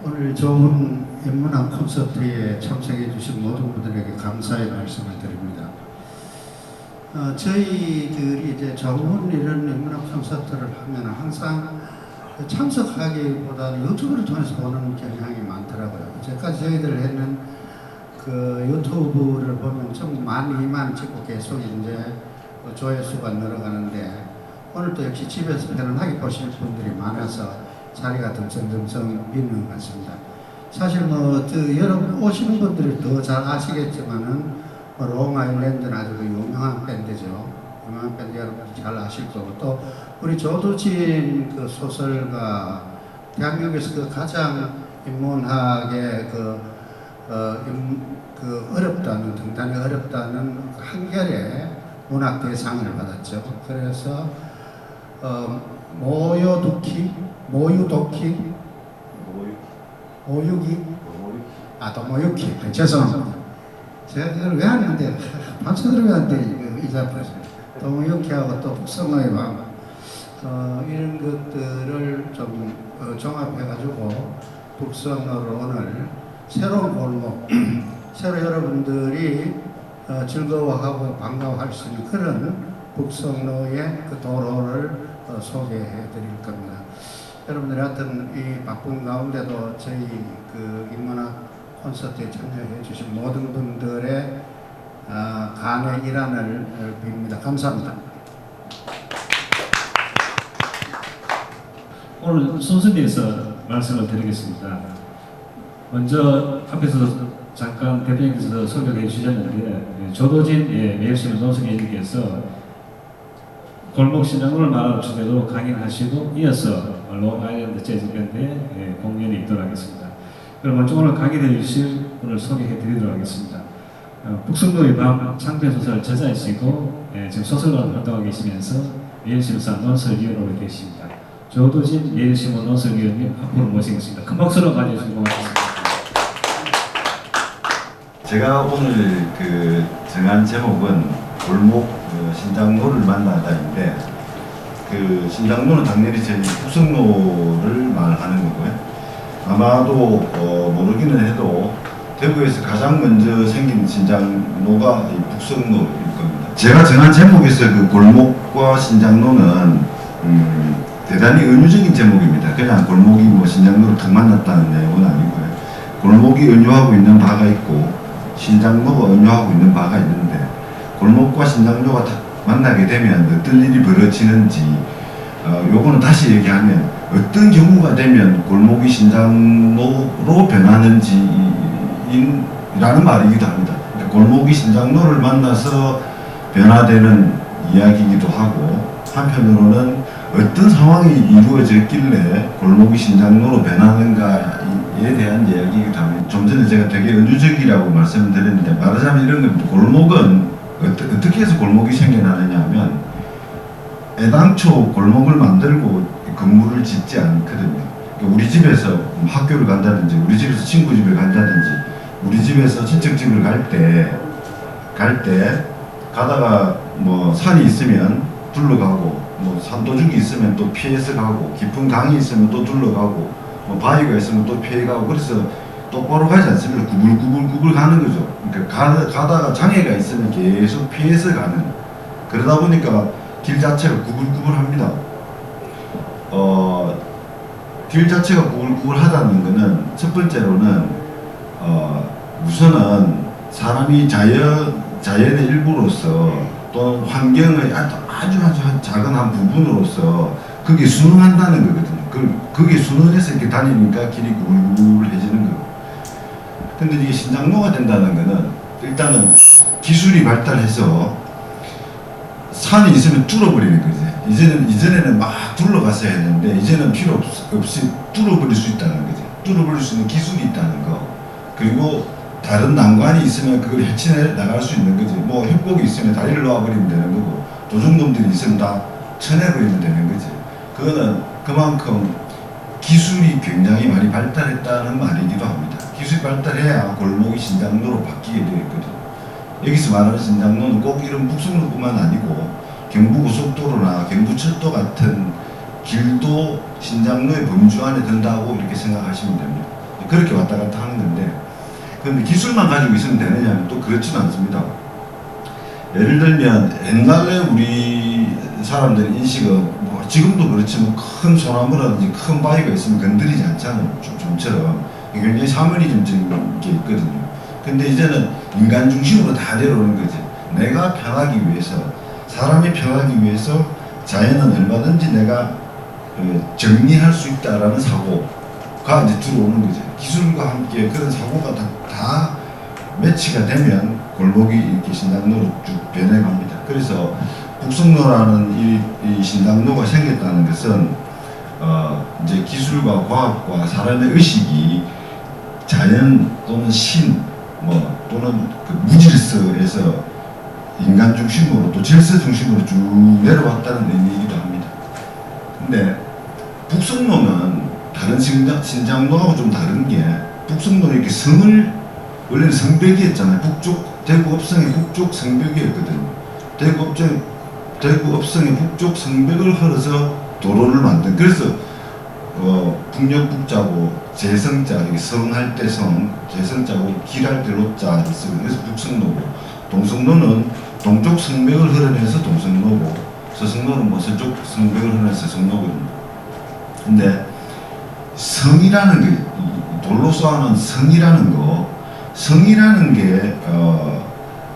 오늘 좋은 인문학 콘서트에 참석해 주신 모든 분들에게 감사의 말씀을 드립니다. 저희들이 이제 좋은 이런 인문학 콘서트를 하면 항상 참석하기보다는 유튜브를 통해서 보는 경향이 많더라고요. 지금까지 저희들 했는 그 유튜브를 보면 전부 12,000 찍고 계속 이제 조회수가 늘어가는데, 오늘도 역시 집에서 편안하게 보실 분들이 많아서 자리가 듬성듬성 비는 것 같습니다. 사실 여러분 오시는 분들이 더 잘 아시겠지만은 롱 아일랜드는 아주 유명한 밴드죠. 유명한 밴드 여러분들 잘 아실 거고, 또 우리 조두진 그 소설가, 대한민국에서 그 가장 인문학의 어렵다는, 등단이 어렵다는 한결의 문학 대상을 받았죠. 그래서 도모유키. 죄송합니다. 제가 그걸 왜 하는데, 밤새도록 왜 하는데, 이 작품에서. 도모유키하고 또 북성어의 마음, 이런 것들을 좀 종합해가지고, 북성어로 오늘 새로운 골목, 새로 여러분들이 즐거워하고 반가워할 수 있는 그런 북성로의 그 도로를 소개해 드릴 겁니다. 여러분들이 하여튼 이 바쁜 가운데도 저희 그 인문학 콘서트에 참여해 주신 모든 분들의 간의 일환을 빕니다. 감사합니다. 오늘 순서대에서 말씀을 드리겠습니다. 먼저 앞에서 잠깐 대표님께서 소개해 주셨는데, 조도진 매일신문 노승일님께서 골목신앙론을 말하는 주제로 강연하시고, 이어서 롱아일랜드 재즈밴드의 공연이 있도록 하겠습니다. 그럼 먼저 오늘 강의해 주실 분을 소개해 드리도록 하겠습니다. 북성로의 밤 장편소설 저자이시고 지금 소설가로 활동하고 계시면서 매일신문사 논설위원으로 계십니다. 조도진 매일신문 논설위원님 앞으로 모시겠습니다. 큰 박수로 맞이해주시기 고맙습니다. 제가 오늘 정한 제목은 골목 신장로를 만나다인데, 그 신장로는 당연히 저희 북성로를 말하는 거고요. 아마도 모르기는 해도 대구에서 가장 먼저 생긴 신장로가 이 북성로일 겁니다. 제가 정한 제목에서 그 골목과 신장로는 대단히 은유적인 제목입니다. 그냥 골목이 신장로를 탁 만났다는 내용은 아니고요. 골목이 은유하고 있는 바가 있고 신장로가 은유하고 있는 바가 있는데, 골목과 신장로가 딱 만나게 되면 어떤 일이 벌어지는지, 요거는 다시 얘기하면 어떤 경우가 되면 골목이 신장로로 변하는지 라는 말이기도 합니다. 골목이 신장로를 만나서 변화되는 이야기이기도 하고, 한편으로는 어떤 상황이 이루어졌길래 골목이 신장로로 변하는가에 대한 이야기이기도 합니다. 좀 전에 제가 되게 은유적이라고 말씀드렸는데, 말하자면 이런 겁니다. 골목은 어떻게 해서 골목이 생겨나느냐 하면, 애당초 골목을 만들고 건물을 짓지 않거든요. 우리 집에서 학교를 간다든지, 우리 집에서 친구 집에 간다든지, 우리 집에서 친척집을 갈 때 가다가 산이 있으면 둘러가고, 산도둑이 있으면 또 피해서 가고, 깊은 강이 있으면 또 둘러가고, 바위가 있으면 또 피해가고, 그래서 똑바로 가지 않습니다. 구불구불 가는 거죠. 그러니까 가다가 장애가 있으면 계속 피해서 가는, 그러다 보니까 길 자체가 구불구불합니다. 길 자체가 구불구불하다는 것은 첫 번째로는 우선은 사람이 자연의 일부로서, 또 환경의 아주 작은 한 부분으로서 그게 순응한다는 거거든요. 그게 순응해서 이렇게 다니니까 길이 구불구불해지는 거예요. 근데 이게 신장로가 된다는 거는 일단은 기술이 발달해서 산이 있으면 뚫어버리는 거지. 이전에는 막 둘러갔어야 했는데, 이제는 필요 없이 뚫어버릴 수 있다는 거지. 뚫어버릴 수 있는 기술이 있다는 거. 그리고 다른 난관이 있으면 그걸 헤쳐내 나갈 수 있는 거지. 협곡이 있으면 다리를 놓아버리면 되는 거고, 도둑놈들이 있으면 다 쳐내버리면 되는 거지. 그거는 그만큼 기술이 굉장히 많이 발달했다는 말이기도 합니다. 기술이 발달해야 골목이 신장로로 바뀌게 되어 있거든요. 여기서 말하는 신장로는 꼭 이런 북성로뿐만 아니고 경부고속도로나 경부철도 같은 길도 신장로의 범주 안에 든다고 이렇게 생각하시면 됩니다. 그렇게 왔다 갔다 하는 건데, 그런데 기술만 가지고 있으면 되느냐면 또 그렇지는 않습니다. 예를 들면 옛날에 우리 사람들의 인식은 뭐 지금도 그렇지만 큰 소나무라든지 큰 바위가 있으면 건드리지 않잖아요. 좀처럼 굉장히 샤머니즘적인 게 있거든요. 근데 이제는 인간 중심으로 다 내려오는 거지. 내가 편하기 위해서, 사람이 편하기 위해서 자연은 얼마든지 내가 정리할 수 있다라는 사고가 이제 들어오는 거죠. 기술과 함께 그런 사고가 다 매치가 되면 골목이 이렇게 신당로로 쭉 변해갑니다. 그래서 북성로라는 이 신당로가 생겼다는 것은 이제 기술과 과학과 사람의 의식이 자연 또는 신 또는 그 무질서에서 인간 중심으로 또 질서 중심으로 쭉 내려왔다는 의미이기도 합니다. 근데 북성로는 다른 신장로하고 좀 다른 게, 북성로는 이렇게 성을, 원래는 성벽이었잖아요. 대구 업성의 북쪽 성벽이었거든요. 대구 업성의 북쪽 성벽을 흘러서 도로를 만든, 그래서 북녘북자고 재성자, 성할 때 성, 재성자고 길할 때 로자 있어요. 그래서 북성로고, 동성로는 동쪽 성벽을 흘러내서 동성로고, 서성로는 뭐 서쪽 성벽을 흘러내서 서성로거든요. 근데 성이라는 게, 돌로 쌓아놓은 성이라는 게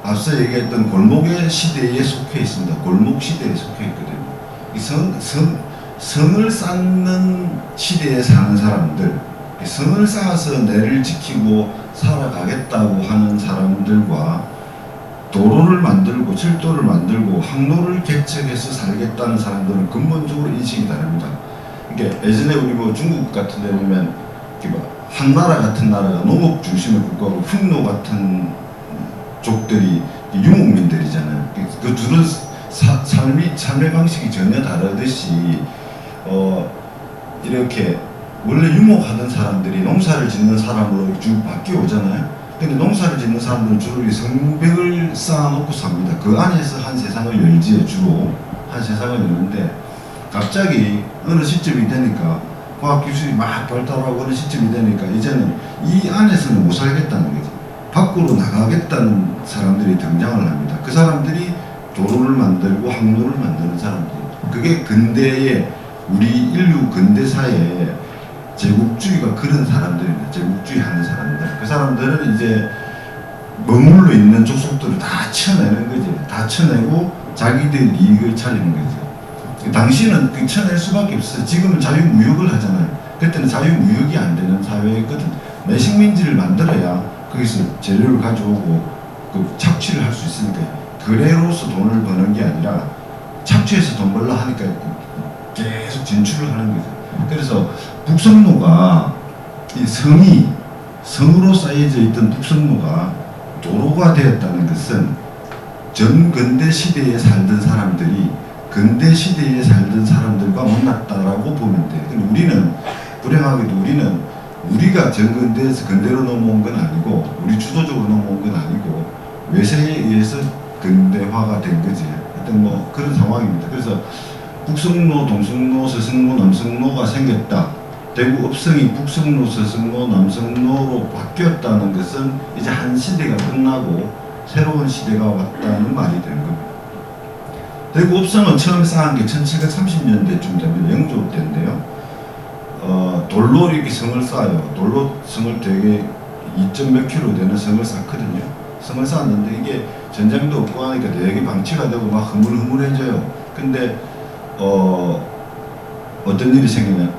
앞서 얘기했던 골목의 시대에 속해 있습니다. 골목 시대에 속해 있거든요. 이 성을 쌓는 시대에 사는 사람들, 성을 쌓아서 내를 지키고 살아가겠다고 하는 사람들과 도로를 만들고 철도를 만들고 항로를 개척해서 살겠다는 사람들은 근본적으로 인식이 다릅니다. 그러니까 예전에 우리 뭐 중국 같은 데 보면 한 나라 같은 나라가 농업 중심의 국가고 흉노 같은 족들이 유목민들이잖아요. 그 둘은 삶의 방식이 전혀 다르듯이 이렇게 원래 유목하던 사람들이 농사를 짓는 사람으로 쭉 바뀌어 오잖아요. 근데 농사를 짓는 사람들은 주로 성벽을 쌓아놓고 삽니다. 그 안에서 한 세상을 열지요. 주로 한 세상을 열는데, 갑자기 어느 시점이 되니까 과학기술이 막 발달하고 어느 시점이 되니까 이제는 이 안에서는 못 살겠다는 거죠. 밖으로 나가겠다는 사람들이 등장을 합니다. 그 사람들이 도로를 만들고 항로를 만드는 사람들. 그게 근대의 우리 인류 근대사에 제국주의가 그런 사람들입니다. 제국주의 하는 사람들. 그 사람들은 이제 머물러 있는 족속들을 다 쳐내는 거지. 다 쳐내고 자기들 이익을 차리는 거죠. 당시는 그 쳐낼 수밖에 없어요. 지금은 자유무역을 하잖아요. 그때는 자유무역이 안 되는 사회였거든. 내 식민지를 만들어야 거기서 재료를 가져오고 그 착취를 할 수 있으니까, 거래로서 돈을 버는 게 아니라 착취해서 돈 벌려 하니까 계속 진출을 하는 거죠. 그래서 북성로가 이 성으로 쌓여져 있던 북성로가 도로가 되었다는 것은 전근대 시대에 살던 사람들이 근대 시대에 살던 사람들과 만났다라고 보면 돼요. 근데 우리는 불행하게도 우리가 전근대에서 근대로 넘어온 건 아니고, 우리 주도적으로 넘어온 건 아니고 외세에 의해서 근대화가 된 거지. 하여튼 뭐 그런 상황입니다. 그래서 북성로, 동성로, 서성로, 남성로가 생겼다. 대구 업성이 북성로, 서성로, 남성로로 바뀌었다는 것은 이제 한 시대가 끝나고 새로운 시대가 왔다는 말이 되는 겁니다. 대구 업성은 처음 쌓은 게 1730년대쯤 되면 영조 때인데요. 돌로 이렇게 성을 쌓아요. 돌로 성을 되게 2몇 킬로 되는 성을 쌓거든요. 성을 쌓았는데 이게 전쟁도 없고 하니까 되게 방치가 되고 막 흐물흐물해져요. 근데 어떤 일이 생기냐면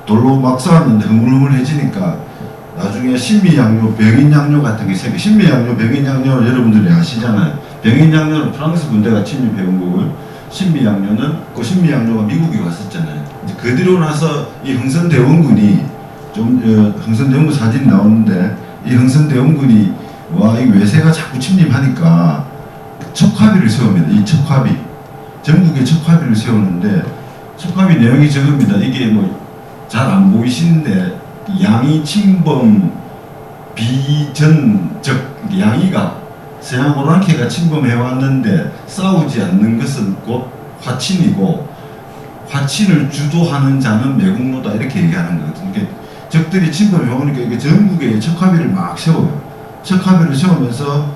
돌로 막 쌓았는데 흐물흐물해지니까 나중에 신미양요, 병인양요 같은 게 생겨. 신미양요, 병인양요는 여러분들이 아시잖아요. 병인양요는 프랑스 군대가 침입해온 거고요. 신미양요는 그 신미양요가 미국에 왔었잖아요. 이제 그 뒤로 나서 이 흥선대원군이 흥선대원군 사진이 나오는데, 이 흥선대원군이 이 외세가 자꾸 침입하니까 척화비를 세웁니다. 이 척화비, 전국에 척화비를 세우는데 척화비 내용이 적습니다. 이게 뭐 잘 안 보이시는데, 양이 침범 비전적, 양이가 서양 오랑캐가 침범해왔는데 싸우지 않는 것은 곧 화친이고, 화친을 주도하는 자는 매국노다, 이렇게 얘기하는 거거든요. 적들이 침범해 오니까 이게 전국에 척화비를 막 세워요. 척화비를 세우면서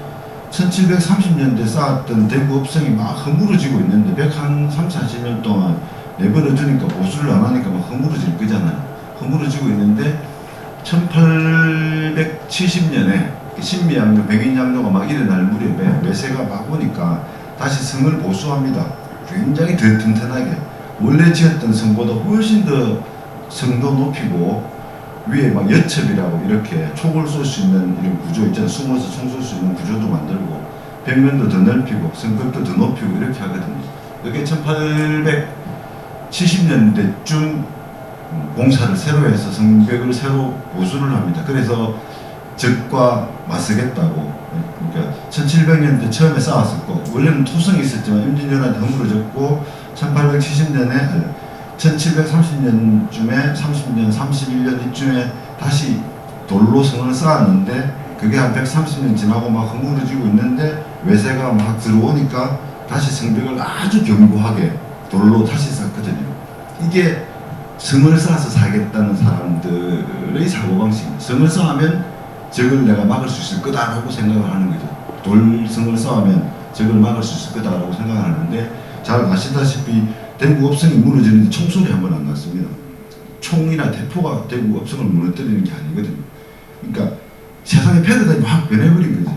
1730년대 쌓았던 대구 업성이 막 허물어지고 있는데 130-40년 동안 내버려두니까 보수를 안 하니까 막 허물어질 거잖아요. 허물어지고 있는데 1870년에 신미양조, 백인양조가 막 일어날 무렵에 외세가 막 오니까 다시 성을 보수합니다. 굉장히 더 튼튼하게 원래 지었던 성보다 훨씬 더 성도 높이고 위에 막 여첩이라고 이렇게 촉을 쏠 수 있는 이런 구조 있잖아요. 숨어서 총 쏠 수 있는 구조도 만들고 벽면도 더 넓히고 성벽도 더 높이고 이렇게 하거든요. 이게 1870년대쯤 공사를 새로 해서 성벽을 새로 보수를 합니다. 그래서 적과 맞서겠다고. 그러니까 1700년대 처음에 쌓았었고 원래는 토성이 있었지만 임진왜란에 허물어졌고 1870년에 1730년쯤에 30년, 31년 이쯤에 다시 돌로 성을 쌓았는데 그게 한 130년 지나고 막 허물어지고 있는데 외세가 막 들어오니까 다시 성벽을 아주 견고하게 돌로 다시 쌓거든요. 이게 성을 쌓아서 살겠다는 사람들의 사고방식입니다. 성을 쌓으면 적을 내가 막을 수 있을 거다라고 생각을 하는 거죠. 돌성을 쌓으면 적을 막을 수 있을 거다라고 생각을 하는데 잘 아시다시피 대구 업성이 무너지는데 총소리 한 번 안 났습니다. 총이나 대포가 대구 업성을 무너뜨리는 게 아니거든요. 그러니까 세상의 패러다임이 확 변해버린 거죠.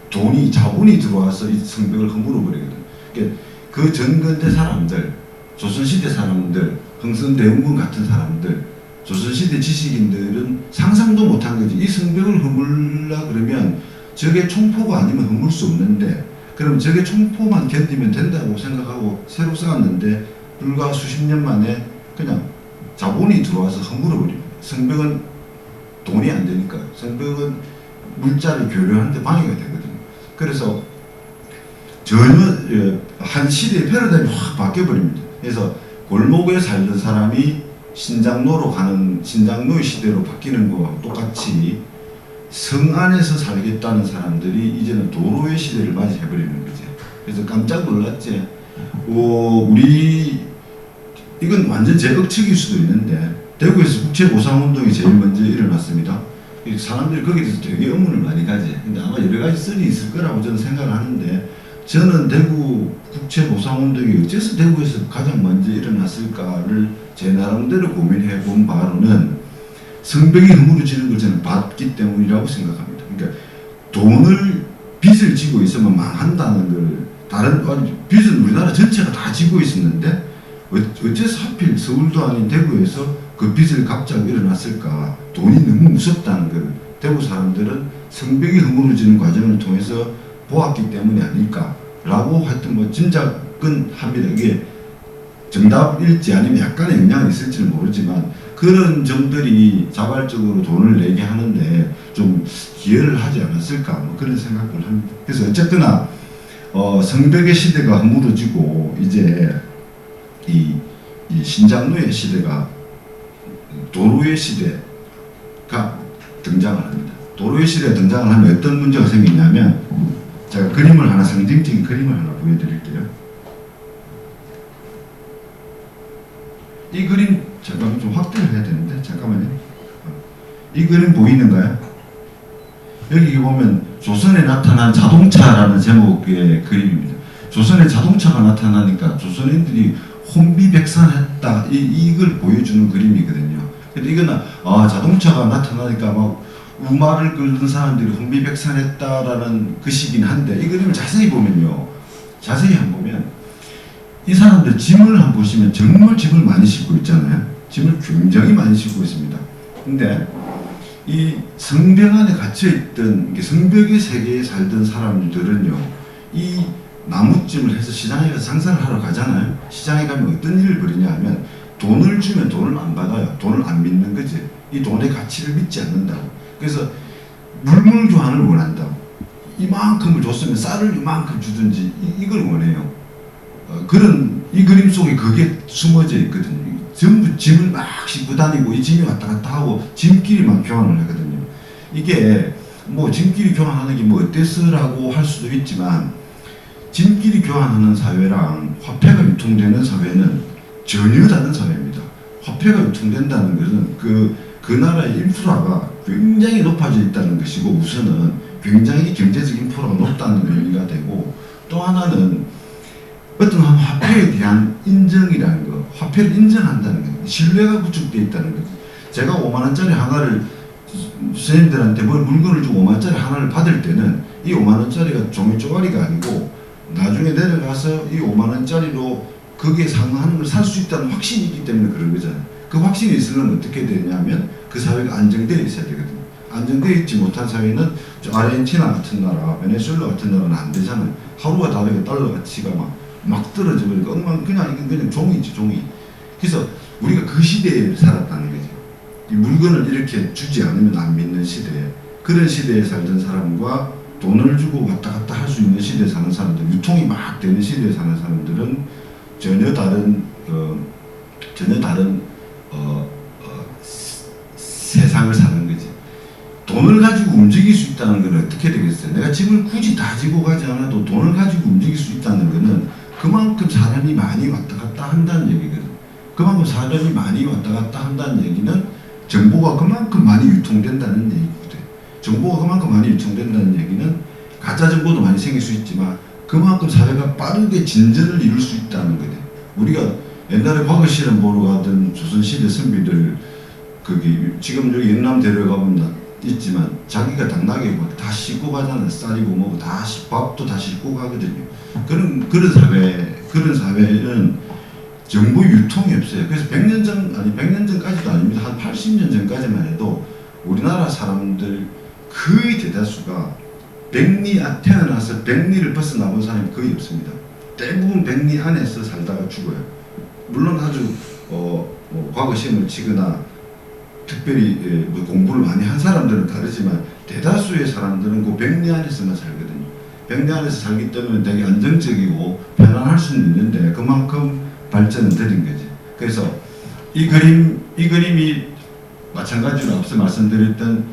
돈이, 자본이 들어와서 이 성벽을 허물어버리거든요. 그러니까 그 전근대 사람들, 조선시대 사람들, 흥선대원군 같은 사람들, 조선시대 지식인들은 상상도 못한 거지. 이 성벽을 허물라 그러면 적의 총포가 아니면 허물 수 없는데 그럼 적의 총포만 견디면 된다고 생각하고 새로 쌓았는데 불과 수십 년 만에 그냥 자본이 들어와서 허물어버립니다. 성벽은 돈이 안 되니까. 성벽은 물자를 교류하는데 방해가 되거든요. 그래서 전혀 한 시대의 패러다임이 확 바뀌어버립니다. 그래서 골목에 살던 사람이 신장로로 가는 신장로의 시대로 바뀌는 거와 똑같이 성 안에서 살겠다는 사람들이 이제는 도로의 시대를 맞이해버리는 거지. 그래서 깜짝 놀랐지. 우리 이건 완전 제 억측일 수도 있는데 대구에서 국채보상운동이 제일 먼저 일어났습니다. 사람들이 거기에 대해서 되게 의문을 많이 가지. 근데 아마 여러 가지 썰이 있을 거라고 저는 생각을 하는데 저는 대구 국채보상운동이 어째서 대구에서 가장 먼저 일어났을까를 제 나름대로 고민해 본 바로는 성벽이 허물어지는 걸 저는 봤기 때문이라고 생각합니다. 그러니까 돈을 빚을 지고 있으면 망한다는 걸 다른 빚은 우리나라 전체가 다 지고 있었는데 어째서 하필 서울도 아닌 대구에서 그 빚을 갚자고 일어났을까? 돈이 너무 무섭다는 걸 대구 사람들은 성벽이 허물어지는 과정을 통해서 보았기 때문이 아닐까라고 하여튼 뭐 짐작은 합니다. 이게 정답일지 아니면 약간의 영향이 있을지는 모르지만 그런 점들이 자발적으로 돈을 내게 하는데 좀 기여를 하지 않았을까 뭐 그런 생각을 합니다. 그래서 어쨌거나 성벽의 시대가 허물어지고 이제 이 신장로의 시대가 도로의 시대가 등장을 합니다. 도로의 시대가 등장을 하면 어떤 문제가 생기냐면 제가 그림을 하나 상징적인 그림을 하나 보여드릴게요. 이 그림 잠깐 좀 확대를 해야 되는데 잠깐만요. 이 그림 보이는가요? 여기 보면 조선에 나타난 자동차라는 제목의 그림입니다. 조선에 자동차가 나타나니까 조선인들이 혼비백산했다 이걸 보여주는 그림이거든요. 근데 이거는 자동차가 나타나니까 막 우마를 끌던 사람들이 혼비백산했다라는 것이긴 한데 이 그림을 자세히 보면요. 자세히 한번 보면 이 사람들 짐을 한번 보시면 정말 짐을 많이 싣고 있잖아요. 짐을 굉장히 많이 싣고 있습니다. 근데 이 성벽 안에 갇혀있던 성벽의 세계에 살던 사람들은요. 이 나무찜을 해서 시장에 가서 장사를 하러 가잖아요. 시장에 가면 어떤 일을 벌이냐 하면 돈을 주면 돈을 안 받아요. 돈을 안 믿는 거지. 이 돈의 가치를 믿지 않는다고. 그래서 물물 교환을 원한다고. 이만큼을 줬으면 쌀을 이만큼 주든지 이걸 원해요. 그런 이 그림 속에 그게 숨어져 있거든요. 전부 짐을 막 싣고 다니고 이 짐이 왔다 갔다 하고 짐끼리만 교환을 하거든요. 이게 뭐 짐끼리 교환하는 게 뭐 어때서라고 할 수도 있지만 짐끼리 교환하는 사회랑 화폐가 유통되는 사회는 전혀 다른 사회입니다. 화폐가 유통된다는 것은 그 그 나라의 인프라가 굉장히 높아져 있다는 것이고 우선은 굉장히 경제적 인프라가 높다는 의미가 되고 또 하나는 어떤 화폐에 대한 인정이라는 거, 화폐를 인정한다는 거, 신뢰가 구축되어 있다는 거. 제가 5만 원짜리 하나를 선생님들한테 뭘 물건을 주고 5만 원짜리 하나를 받을 때는 이 5만 원짜리가 종이 쪼가리가 아니고 나중에 내려가서 이 5만 원짜리로 거기에 상응하는 걸 살 수 있다는 확신이 있기 때문에 그런 거잖아요. 그 확신이 있으면 어떻게 되냐면 그 사회가 안정되어 있어야 되거든요. 안정되어 있지 못한 사회는 아르헨티나 같은 나라, 베네수엘라 같은 나라는 안 되잖아요. 하루가 다르게 달러 가치가 막 떨어져 버리고 그냥 이건 그냥 종이지 종이. 그래서 우리가 그 시대에 살았다는 거죠. 이 물건을 이렇게 주지 않으면 안 믿는 시대에 그런 시대에 살던 사람과 돈을 주고 왔다 갔다 할 수 있는 시대에 사는 사람들, 유통이 막 되는 시대에 사는 사람들은 전혀 다른 세상을 사는 거지. 돈을 가지고 움직일 수 있다는 건 어떻게 되겠어요? 내가 집을 굳이 다 지고 가지 않아도 돈을 가지고 움직일 수 있다는 거는 그만큼 사람이 많이 왔다 갔다 한다는 얘기거든. 그만큼 사람이 많이 왔다 갔다 한다는 얘기는 정보가 그만큼 많이 유통된다는 얘기거든. 정보가 그만큼 많이 유통된다는 얘기는 가짜 정보도 많이 생길 수 있지만 그만큼 사회가 빠르게 진전을 이룰 수 있다는 거네. 우리가 옛날에 과거시험 보러 가던 조선시대 선비들 거기 지금 여기 영남 데려가보면 있지만 자기가 당나귀 다 싣고 가잖아요. 쌀이고 뭐고 다 밥도 다 싣고 가거든요. 그런 사회는 정보 유통이 없어요. 그래서 100년 전 아니 100년 전까지도 아닙니다. 한 80년 전까지만 해도 우리나라 사람들 거의 대다수가 태어나서 백리를 벗어나본 사람이 거의 없습니다. 대부분 백리 안에서 살다가 죽어요. 물론 아주 과거 시험을 치거나 특별히 공부를 많이 한 사람들은 다르지만 대다수의 사람들은 그 백리 안에서만 살거든요. 백리 안에서 살기 때문에 되게 안정적이고 편안할 수는 있는데 그만큼 발전은 느린 거지. 그래서 이 그림이 마찬가지로 앞서 말씀드렸던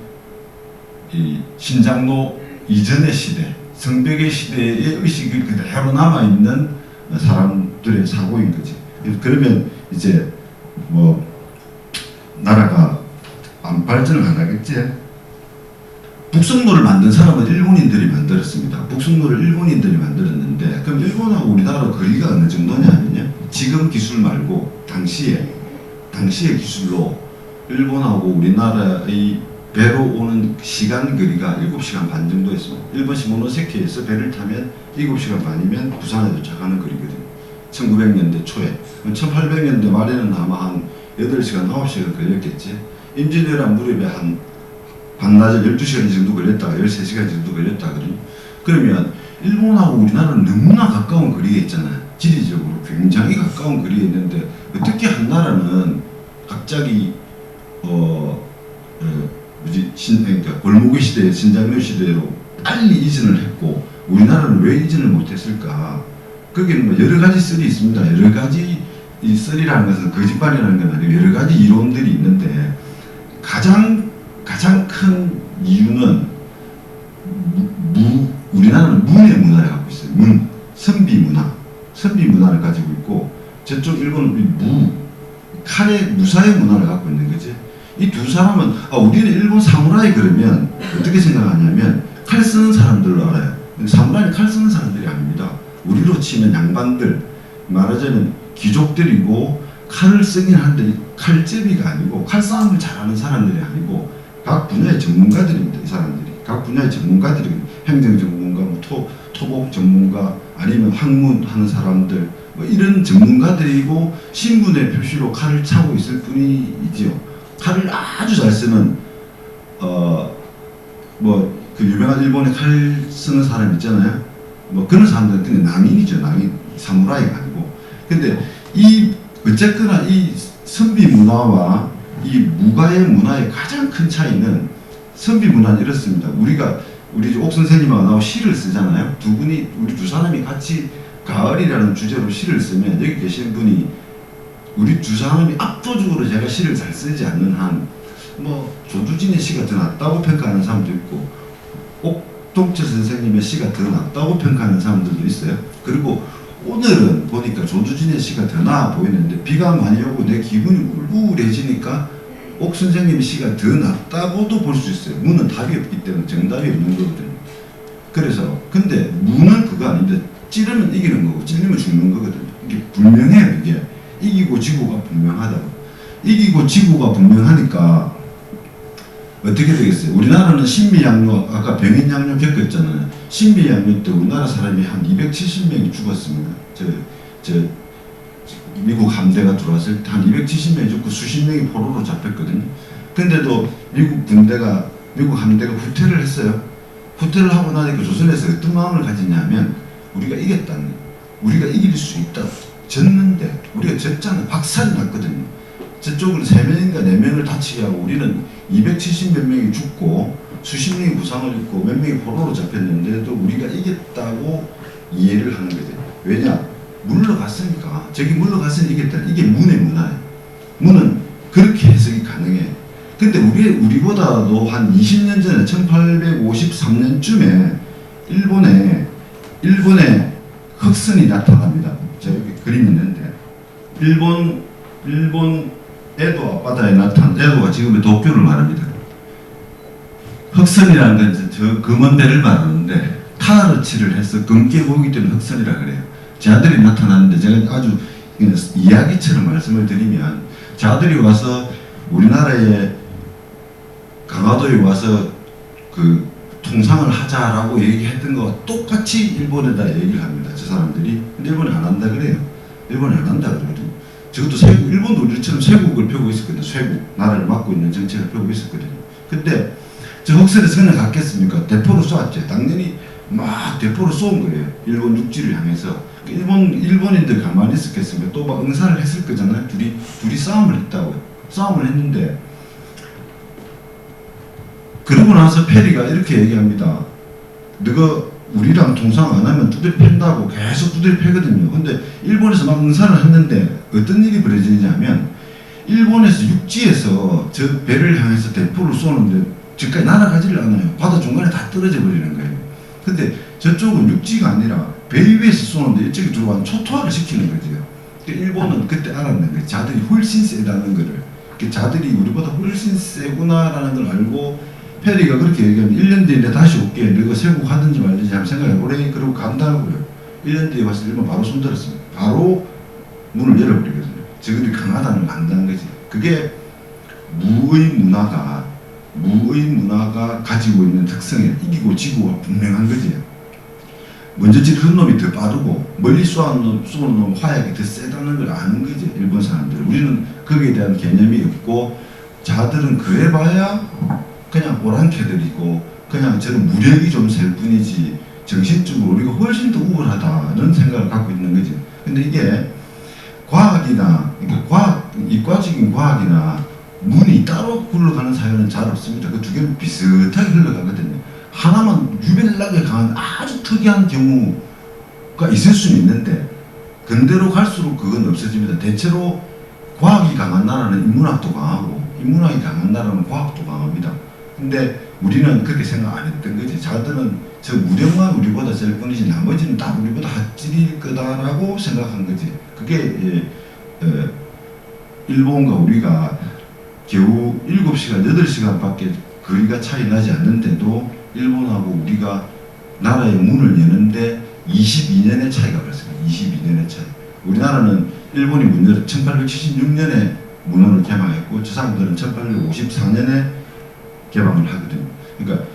이 신장로 이전의 시대, 성벽의 시대의 의식이 그대로 남아있는 사람들의 사고인 거지. 그러면 이제 나라가 발전을 안 하겠지. 북성로를 만든 사람은 일본인들이 만들었습니다. 북성로를 일본인들이 만들었는데 그럼 일본하고 우리나라 거리가 어느 정도냐면요. 지금 기술 말고 당시의 기술로 일본하고 우리나라의 배로 오는 시간 거리가 7시간 반 정도였습니다. 일본 시모노세키에서 배를 타면 7시간 반이면 부산에 도착하는 거리거든요. 1900년대 초에. 1800년대 말에는 아마 한 8시간, 9시간 걸렸겠지. 임진왜란 무렵에 한 반나절 12시간 정도 걸렸다가 13시간 정도 걸렸다 그러니 그러면 일본하고 우리나라는 너무나 가까운 거리에 있잖아요. 지리적으로 굉장히 가까운 거리에 있는데 어떻게 한 나라는 갑자기 그러니까 골목의 시대, 신장로 시대로 빨리 이전을 했고 우리나라는 왜 이전을 못했을까? 거기는 뭐 여러 가지 썰이 있습니다. 여러 가지 이 썰이라는 것은 거짓말이라는 건 아니고 여러 가지 이론들이 있는데 가장 큰 이유는 우리나라는 문의 문화를 갖고 있어요. 선비 문화를 가지고 있고 저쪽 일본은 칼의 무사의 문화를 갖고 있는 거지. 이 두 사람은 우리는 일본 사무라이 그러면 어떻게 생각하냐면 칼 쓰는 사람들로 알아요. 사무라이는 칼 쓰는 사람들이 아닙니다. 우리로 치면 양반들, 말하자면 귀족들이고 칼을 쓰긴 하는데 칼제비가 아니고 칼싸움을 잘하는 사람들이 아니고 각 분야의 전문가들입니다. 이 사람들이 각 분야의 전문가들이 행정 전문가, 토목 전문가 아니면 학문하는 사람들 이런 전문가들이고 신분의 표시로 칼을 차고 있을 뿐이지요. 칼을 아주 잘 쓰는 그 유명한 일본의 칼 쓰는 사람 있잖아요. 그런 사람들은 근데 낭인이죠. 낭인, 사무라이가 아니고. 근데 어쨌거나 이 선비 문화와 이 무가의 문화의 가장 큰 차이는 선비 문화는 이렇습니다. 우리 옥 선생님하고 나하고 시를 쓰잖아요. 우리 두 사람이 같이 가을이라는 주제로 시를 쓰면 여기 계신 분이 우리 두 사람이 압도적으로 제가 시를 잘 쓰지 않는 한 조두진의 시가 더 낫다고 평가하는 사람도 있고 옥동철 선생님의 시가 더 낫다고 평가하는 사람들도 있어요. 그리고 오늘은 보니까 조두진의 시가 더 나아 보이는데 비가 많이 오고 내 기분이 우울해지니까 옥 선생님 시가 더 낫다고도 볼 수 있어요. 무는 답이 없기 때문에 정답이 없는 거거든요. 그래서 근데 무는 그거 아닌데 찌르면 이기는 거고 찔리면 죽는 거거든요. 이게 분명해요. 이게 이기고 지고가 분명하다고. 이기고 지고가 분명하니까 어떻게 되겠어요? 우리나라는 신비양요, 아까 병인양요 겪었잖아요. 신비양요 때 우리나라 사람이 한 270명이 죽었습니다. 미국 함대가 들어왔을 때 한 270명이 죽고 수십 명이 포로로 잡혔거든요. 근데도 미국 함대가 후퇴를 했어요. 후퇴를 하고 나니까 조선에서 어떤 마음을 가지냐면 우리가 이겼다는 거예요. 우리가 이길 수 있다. 졌는데 우리가 졌잖아요. 박살이 났거든요. 저쪽은 3명인가 4명을 다치게 하고 우리는 270몇 명이 죽고 수십 명이 부상을 입고 몇 명이 포로로 잡혔는데도 우리가 이겼다고 이해를 하는 거죠. 왜냐? 물러갔으니까. 저기 물러갔으니 이겼다. 이게 문의 문화예요. 문은 그렇게 해석이 가능해. 근데 우리보다도 한 20년 전에 1853년쯤에 일본에 흑선이 나타납니다. 여기 그림이 있는데 일본 에도 앞바다에 나타난 에도가 지금의 도쿄를 말합니다. 흑선이라는 건 저 검은 배를 말하는데 타르치를 해서 검게 보이기 때문에 흑선이라 그래요. 자들이 나타났는데 제가 아주 이야기처럼 말씀을 드리면 자들이 와서 우리나라에 강화도에 와서 그 통상을 하자라고 얘기했던 거와 똑같이 일본에다 얘기를 합니다. 저 사람들이. 근데 일본이 안 한다 그래요. 일본이 안 한다 그러거든요. 적어도 일본도 우리처럼 쇄국을 펴고 있었거든요. 쇄국. 나라를 맡고 있는 정책을 펴고 있었거든요. 근데 저 흑선에서 그냥 갔겠습니까? 대포로 쏘았죠. 당연히 막 대포로 쏜 거예요. 일본 육지를 향해서. 일본인들 가만히 있었겠습니까? 또 막 응사를 했을 거잖아요. 둘이 싸움을 했다고요. 싸움을 했는데 그러고 나서 페리가 이렇게 얘기합니다. 너가 우리랑 통상 안 하면 두드려 팬다고 계속 두드려 패거든요. 근데 일본에서 막 응사를 했는데 어떤 일이 벌어지냐면 일본에서 육지에서 저 배를 향해서 대포를 쏘는데 저까지 날아가지를 않아요. 바다 중간에 다 떨어져 버리는 거예요. 근데 저쪽은 육지가 아니라 배 위에서 쏘는데 이쪽이 들어와서 초토화를 시키는 거죠. 일본은 그때 알았는 거예요. 자들이 훨씬 세다는 거를. 자들이 우리보다 훨씬 세구나라는 걸 알고 페리가 그렇게 얘기하면 1년 뒤에 다시 올게. 너가 쇄국 하든지 말든지 한번 생각해보래. 그러고 간다고요. 1년 뒤에 와서 일본 바로 손들었습니다. 바로 문을 열어버리거든요. 저들이 강하다는 걸 안다는 거지. 그게 무의 문화가 가지고 있는 특성에 이기고 지고가 분명한 거지. 먼저 찌르는 놈이 더 빠르고 멀리 쏘는 놈 화약이 더 세다는 걸 아는 거지. 일본 사람들은. 우리는 거기에 대한 개념이 없고 자들은 그래봐야 그냥 오랑캐들이고 그냥 저는 무력이 좀 셀 뿐이지 정신적으로 우리가 훨씬 더 우월하다는 생각을 갖고 있는 거지. 근데 이게 과학이나 이과적인 과학이나 문이 따로 굴러가는 사회는 잘 없습니다. 그 두 개는 비슷하게 흘러가거든요. 하나만 유별나게 강한 아주 특이한 경우가 있을 수는 있는데 근대로 갈수록 그건 없어집니다. 대체로 과학이 강한 나라는 인문학도 강하고 인문학이 강한 나라는 과학도 강합니다. 근데 우리는 그렇게 생각 안 했던 거지. 자들은 저 무력만 우리보다 셀 뿐이지 나머지는 다 우리보다 핫질일 거다라고 생각한 거지. 그게 일본과 우리가 겨우 7시간, 8시간밖에 거리가 차이 나지 않는데도 일본하고 우리가 나라의 문을 여는데 22년의 차이가 발생합니다. 22년의 차이. 우리나라는 일본이 문 열어 1876년에 문헌을 개방했고 저 사람들은 1854년에 개방을 하거든요. 그러니까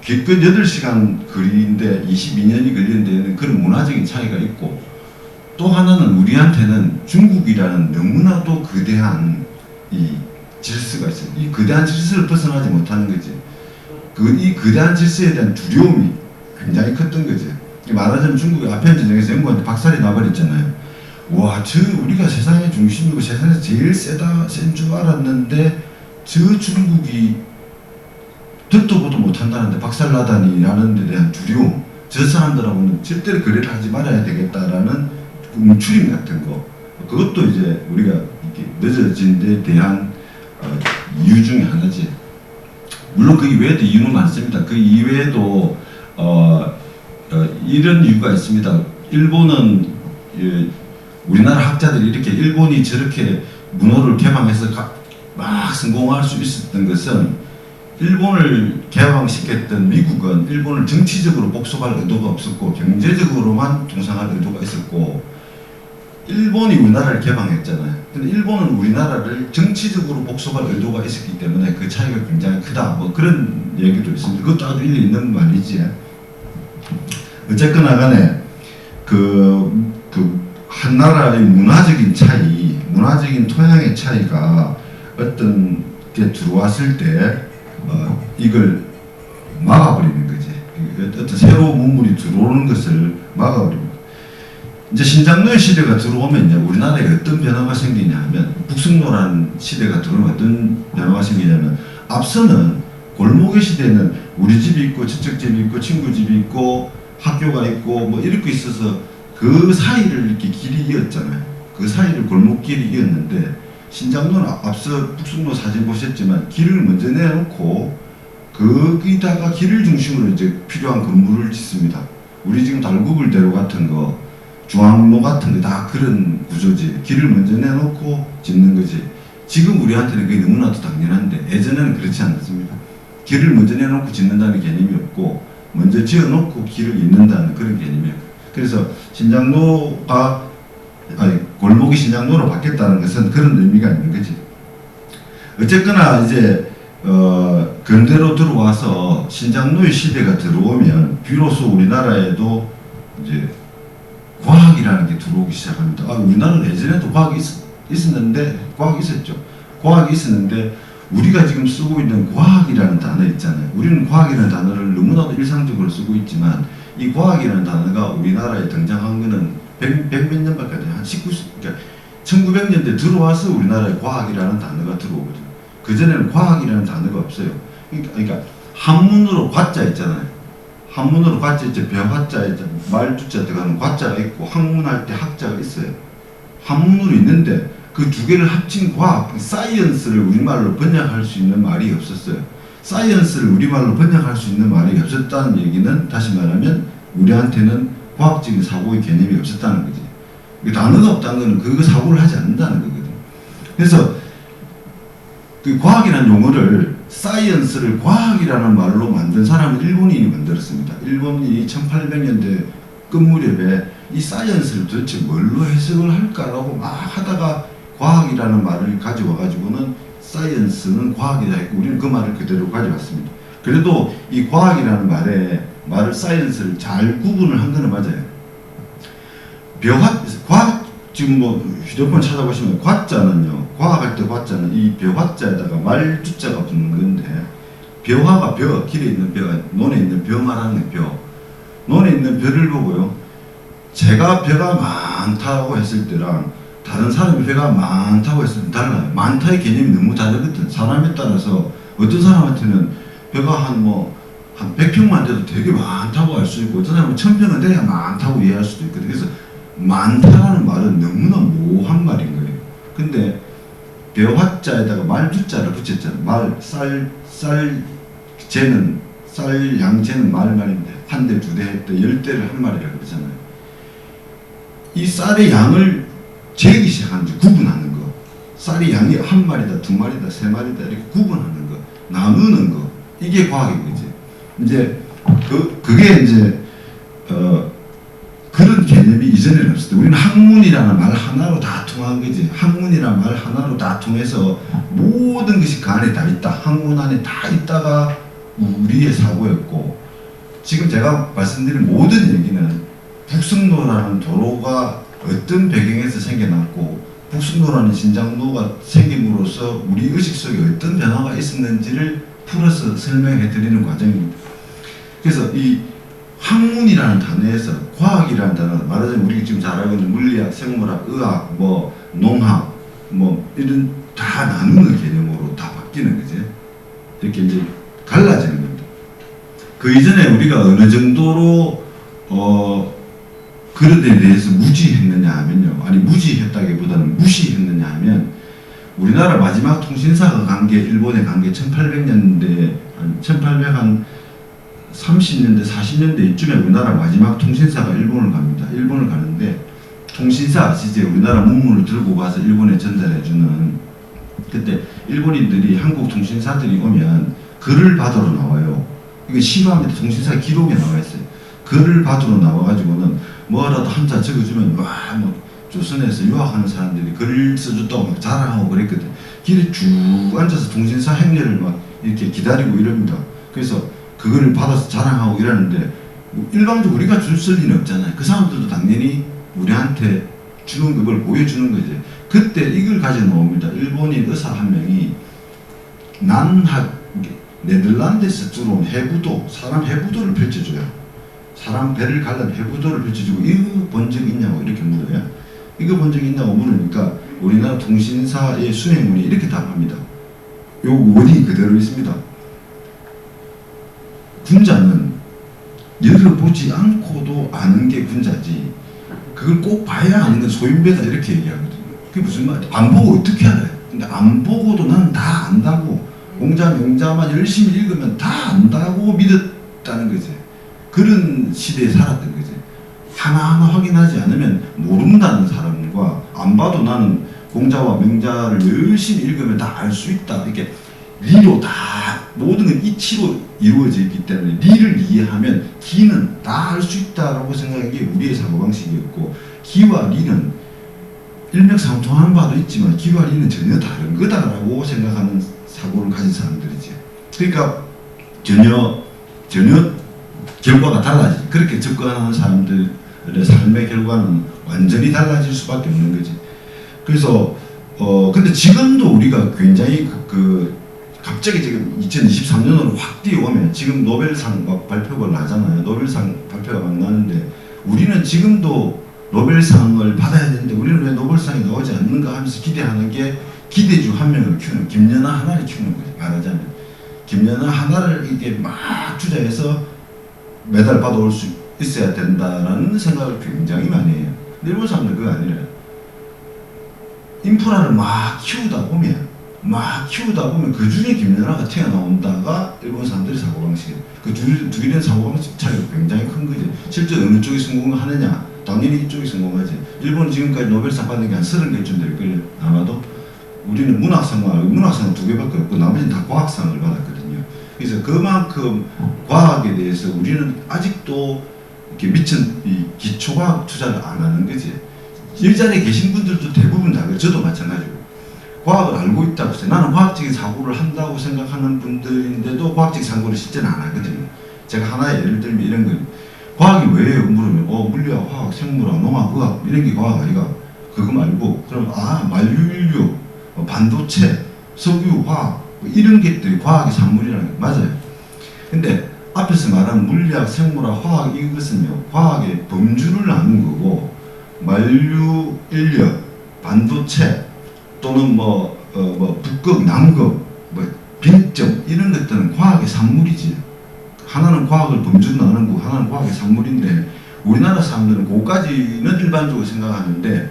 기껏 8시간 거리인데 22년이 걸리는 데에는 그런 문화적인 차이가 있고 또 하나는 우리한테는 중국이라는 너무나도 거대한 이 질서가 있어요. 이 거대한 질서를 벗어나지 못하는 거지. 이 거대한 질서에 대한 두려움이 굉장히 컸던 거지. 말하자면 중국이 아편 전쟁에서 영국한테 박살이 나버렸잖아요. 와, 우리가 세상의 중심이고 세상에서 제일 센 줄 알았는데 저 중국이 듣도 보도 못한다는데 박살나다니라는 데 대한 두려움. 저 사람들하고는 절대로 거래를 하지 말아야 되겠다라는 움츠림 같은 거. 그것도 이제 우리가 이렇게 늦어진 데 대한 이유 중에 하나지. 물론 그 이외에도 이유는 많습니다. 그 이외에도 이런 이유가 있습니다. 일본은 우리나라 학자들이 이렇게 일본이 저렇게 문호를 개방해서 막 성공할 수 있었던 것은 일본을 개방시켰던 미국은 일본을 정치적으로 복속할 의도가 없었고 경제적으로만 통상할 의도가 있었고 일본이 우리나라를 개방했잖아요. 근데 일본은 우리나라를 정치적으로 복속할 의도가 있었기 때문에 그 차이가 굉장히 크다. 뭐 그런 얘기도 있습니다. 그것도 아주 일리 있는 말이지. 어쨌거나 간에 한 나라의 문화적인 차이, 문화적인 토양의 차이가 어떤 게 들어왔을 때 이걸 막아버리는 거지. 어떤 새로운 문물이 들어오는 것을 막아버립니다. 이제 신장로의 시대가 들어오면 이제 우리나라에 어떤 변화가 생기냐 하면 북승노라는 시대가 들어오면 어떤 변화가 생기냐면 앞서는 골목의 시대는 우리 집이 있고 저쪽 집이 있고 친구 집이 있고 학교가 있고 뭐 이렇게 있어서 그 사이를 이렇게 길이 이었잖아요. 그 사이를 골목길이 이었는데 신장로는 앞서 북승로 사진 보셨지만 길을 먼저 내놓고 거기다가 길을 중심으로 이제 필요한 건물을 짓습니다. 우리 지금 달구불대로 같은 거, 중앙로 같은 거 다 그런 구조지. 길을 먼저 내놓고 짓는 거지. 지금 우리한테는 그게 너무나도 당연한데 예전에는 그렇지 않았습니다. 길을 먼저 내놓고 짓는다는 개념이 없고 먼저 지어놓고 길을 잇는다는 그런 개념이에요. 그래서 골목이 신장로로 바뀌었다는 것은 그런 의미가 있는 거지. 어쨌거나 이제 근대로 들어와서 신장로의 시대가 들어오면 비로소 우리나라에도 이제 과학이라는 게 들어오기 시작합니다. 우리나라는 예전에도 과학이 있었죠. 과학이 있었는데 우리가 지금 쓰고 있는 과학이라는 단어 있잖아요. 우리는 과학이라는 단어를 너무나도 일상적으로 쓰고 있지만 이 과학이라는 단어가 우리나라에 등장한 거는 100몇 년밖에 안 돼요. 한 1900년대 들어와서 우리나라에 과학이라는 단어가 들어오거든요. 그전에는 과학이라는 단어가 없어요. 그러니까 한문으로 과자 있잖아요. 한문으로 과자 있죠. 벼화자, 말두자 들어가는 과자가 있고 학문할 때 학자가 있어요. 한문으로 있는데 그 두 개를 합친 과학, 사이언스를 우리말로 번역할 수 있는 말이 없었어요. 사이언스를 우리말로 번역할 수 있는 말이 없었다는 얘기는 다시 말하면 우리한테는 과학적인 사고의 개념이 없었다는 거지. 단어가 없다는 것은 그 사고를 하지 않는다는 거거든. 그래서 그 과학이라는 용어를 사이언스를 과학이라는 말로 만든 사람은 일본인이 만들었습니다. 일본인이 1800년대 끝 무렵에 이 사이언스를 도대체 뭘로 해석을 할까라고 막 하다가 과학이라는 말을 가져와 가지고는 사이언스는 과학이다 했고 우리는 그 말을 그대로 가져왔습니다. 그래도 이 과학이라는 말을 사이언스를 잘 구분을 한 거는 맞아요. 과학 지금 뭐 휴대폰 찾아보시면 과자는요. 과학할 때 과자는 이 벼화자에다가 말두자가 붙는 건데 벼화가 길에 있는 벼가 논에 있는 벼 말하는 벼. 논에 있는 벼를 보고요. 제가 벼가 많다고 했을 때랑 다른 사람이 벼가 많다고 했을 때 달라요. 많다의 개념이 너무 다르거든. 사람에 따라서 어떤 사람한테는 벼가 한 100평만 돼도 되게 많다고 할 수 있고 어떤 사람은 1000평은 돼야 많다고 이해할 수도 있거든. 그래서 많다라는 말은 너무나 모호한 말인 거예요. 근데 벼화자에다가 말두자를 붙였잖아요. 양재는 말인데 한 대, 두 대 했다 10대를 한 마리라고 그러잖아요. 이 쌀의 양을 재기 시작하는 거죠. 구분하는 거. 쌀의 양이 한 마리다, 두 마리다, 세 마리다 이렇게 구분하는 거, 나누는 거. 이게 과학인 거지. 이제 그게 이제 그런 개념이 이전에는 없었어요. 우리는 학문이라는 말 하나로 다 통한 거지. 학문이라는 말 하나로 다 통해서 모든 것이 그 안에 다 있다. 학문 안에 다 있다가 우리의 사고였고 지금 제가 말씀드린 모든 얘기는 북승로라는 도로가 어떤 배경에서 생겨났고 북승로라는 신장로가 생김으로써 우리 의식 속에 어떤 변화가 있었는지를 풀어서 설명해 드리는 과정입니다. 그래서 이 학문이라는 단어에서 과학이라는 단어, 말하자면 우리가 지금 잘 알고 있는 물리학, 생물학, 의학, 농학, 이런 다 나누는 개념으로 다 바뀌는 거지. 이렇게 이제 갈라지는 겁니다. 그 이전에 우리가 어느 정도로 그런 데 대해서 무지했느냐 하면요. 아니 무지했다기보다는 무시했느냐 하면 우리나라 마지막 통신사가 간 게 일본에 간 게 1800년대 30년대 40년대 이쯤에 우리나라 마지막 통신사가 일본을 갑니다. 일본을 가는데 통신사 아시죠? 우리나라 문물을 들고 가서 일본에 전달해주는 그때 일본인들이 한국 통신사들이 오면 글을 받으러 나와요. 이게 실화입니다. 통신사 기록에 나와 있어요. 글을 받으러 나와가지고는 뭐라도 한자 적어주면 와 뭐 조선에서 유학하는 사람들이 글 써줬다고 막 자랑하고 그랬거든. 길에 쭉 앉아서 통신사 행렬을 막 이렇게 기다리고 이럽니다. 그래서 그거를 받아서 자랑하고 이러는데 일방적으로 우리가 쓸 리는 없잖아요. 그 사람들도 당연히 우리한테 주는 걸 보여주는 거지. 그때 이걸 가지고 나옵니다. 일본인 의사 한 명이 난학 네덜란드에서 들어온 해부도, 사람 해부도를 펼쳐줘요. 사람 배를 갈른 해부도를 펼쳐주고 이거 본 적 있냐고 이렇게 물어요. 이거 본 적 있냐고 물으니까 우리나라 통신사의 수행문이 이렇게 답합니다. 요 원이 그대로 있습니다. 군자는 열어보지 않고도 아는 게 군자지 그걸 꼭 봐야 아는 건 소인배다 이렇게 얘기하거든요. 그게 무슨 말이야? 안 보고 어떻게 알아요? 근데 안 보고도 나는 다 안다고 공자 명자만 열심히 읽으면 다 안다고 믿었다는 거지. 그런 시대에 살았던 거지. 하나하나 확인하지 않으면 모른다는 사람과 안 봐도 나는 공자와 명자를 열심히 읽으면 다 알 수 있다. 이렇게 리로 다 모든 건 이치로 이루어져 있기 때문에 리를 이해하면 기는 다 알 수 있다라고 생각한 게 우리의 사고방식이었고 기와 리는 일맥상통하는 바도 있지만 기와 리는 전혀 다른 거다라고 생각하는 사고를 가진 사람들이지. 그러니까 전혀 결과가 달라지지. 그렇게 접근하는 사람들의 삶의 결과는 완전히 달라질 수밖에 없는 거지. 그래서 근데 지금도 우리가 굉장히 갑자기 지금 2023년으로 확 뛰어오면 지금 노벨상 막 발표가 나잖아요. 노벨상 발표가 막 나는데 우리는 지금도 노벨상을 받아야 되는데 우리는 왜 노벨상이 나오지 않는가 하면서 기대하는 게 기대주 한 명을 키우는 김연아 하나를 키우는 거죠. 말하자면 김연아 하나를 이게 막 투자해서 메달 받아올 수 있어야 된다라는 생각을 굉장히 많이 해요. 일본 사람들 그거 아니래요. 인프라를 막 키우다 보면 그 중에 김연아가 태어나온다가 일본 사람들의 사고방식이에요. 그 두 개의 사고방식 차이가 굉장히 큰 거지. 실제 어느 쪽이 성공하느냐? 당연히 이쪽이 성공하지. 일본은 지금까지 노벨상 받는 게 한 30개쯤 될걸요. 아마도. 우리는 문학상을 2개밖에 없고 나머지는 다 과학상을 받았거든요. 그래서 그만큼 과학에 대해서 우리는 아직도 이렇게 미친 기초과학 투자를 안 하는 거지. 일자리에 계신 분들도 대부분 다 그래요. 저도 마찬가지고. 과학을 알고 있다고 해서 나는 과학적인 사고를 한다고 생각하는 분들인데도 과학적인 사고를 실제는 안 하거든요. 제가 하나의 예를 들면 이런 거예요. 과학이 왜요? 물으면 물리학, 화학, 생물학, 농학, 의학 이런 게 과학 아니가? 그거 말고 그럼 만류인류, 반도체, 석유, 화학 이런 것들이 과학의 산물이라는 게 맞아요. 근데 앞에서 말한 물리학, 생물학, 화학 이것은요 과학의 범주를 나눈 거고 만류, 인력, 반도체 또는 북극, 남극, 빈점 이런 것들은 과학의 산물이지. 하나는 과학을 범주로 나누는 거고 하나는 과학의 산물인데 우리나라 사람들은 그것까지는 일반적으로 생각하는데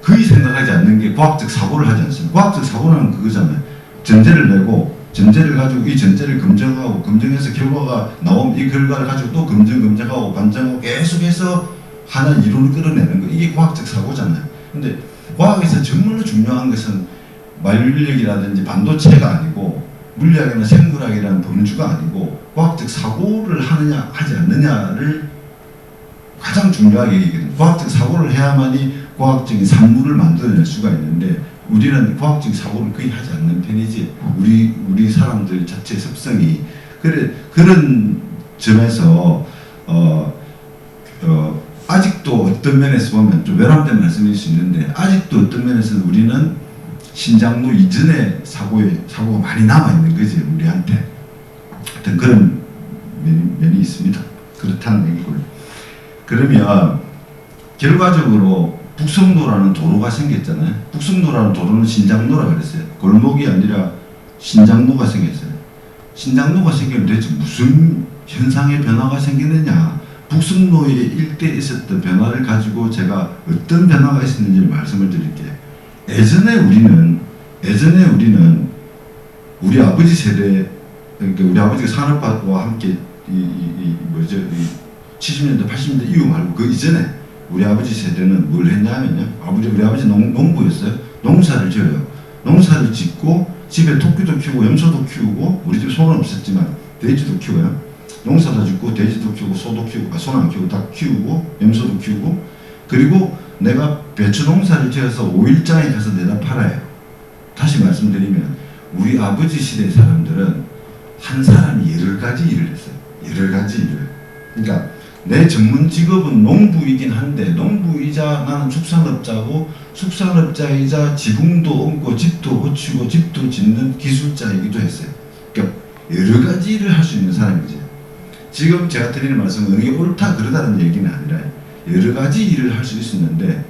거의 생각하지 않는 게 과학적 사고를 하지 않습니다. 과학적 사고는 그거잖아요. 전제를 내고 전제를 가지고 이 전제를 검증하고 검증해서 결과가 나오면 이 결과를 가지고 또 검증하고 반증하고 계속해서 하나 이론을 끌어내는 거. 이게 과학적 사고잖아요. 근데 과학에서 정말로 중요한 것은 만류인력이라든지 반도체가 아니고 물리학이나 생물학이라는 범주가 아니고 과학적 사고를 하느냐 하지 않느냐를 가장 중요하게 얘기해요. 과학적 사고를 해야만이 과학적인 산물을 만들어낼 수가 있는데 우리는 과학적 사고를 거의 하지 않는 편이지. 우리 사람들 자체 습성이 그런 점에서 아직도 어떤 면에서 보면 좀 외람된 말씀일 수 있는데 아직도 어떤 면에서는 우리는 신장로 이전의 사고가 많이 남아 있는 거지 우리한테. 하여튼 그런 면이 있습니다. 그렇다는 얘기고요. 그러면 결과적으로 북성로라는 도로가 생겼잖아요. 북성로라는 도로는 신장로라 그랬어요. 골목이 아니라 신장로가 생겼어요. 신장로가 생기면 대체 무슨 현상의 변화가 생기느냐. 북성로의 일대에 있었던 변화를 가지고 제가 어떤 변화가 있었는지 말씀을 드릴게요. 예전에 우리는 우리 아버지 세대, 그러니까 우리 아버지가 산업화와 함께 70년대, 80년대 이후 말고 그 이전에 우리 아버지 세대는 뭘 했냐면요. 우리 아버지 농부였어요. 농사를 지어요. 농사를 짓고 집에 토끼도 키우고 염소도 키우고 우리 집 소는 없었지만 돼지도 키워요. 농사도 짓고 돼지도 키우고 소도 키우고 소는 안 키우고 다 키우고 염소도 키우고 그리고 내가 배추 농사를 지어서 5일장에 가서 내다 팔아요. 다시 말씀드리면 우리 아버지 시대 사람들은 한 사람이 여러 가지 일을 했어요. 여러 가지 일을. 그러니까 내 전문 직업은 농부이긴 한데 농부이자 나는 축산업자고 축산업자이자 지붕도 얹고 집도 고치고 집도 짓는 기술자이기도 했어요. 그러니까 여러 가지 일을 할 수 있는 사람이지. 지금 제가 드리는 말씀은 이게 옳다 그러다는 얘기는 아니라 여러 가지 일을 할 수 있었는데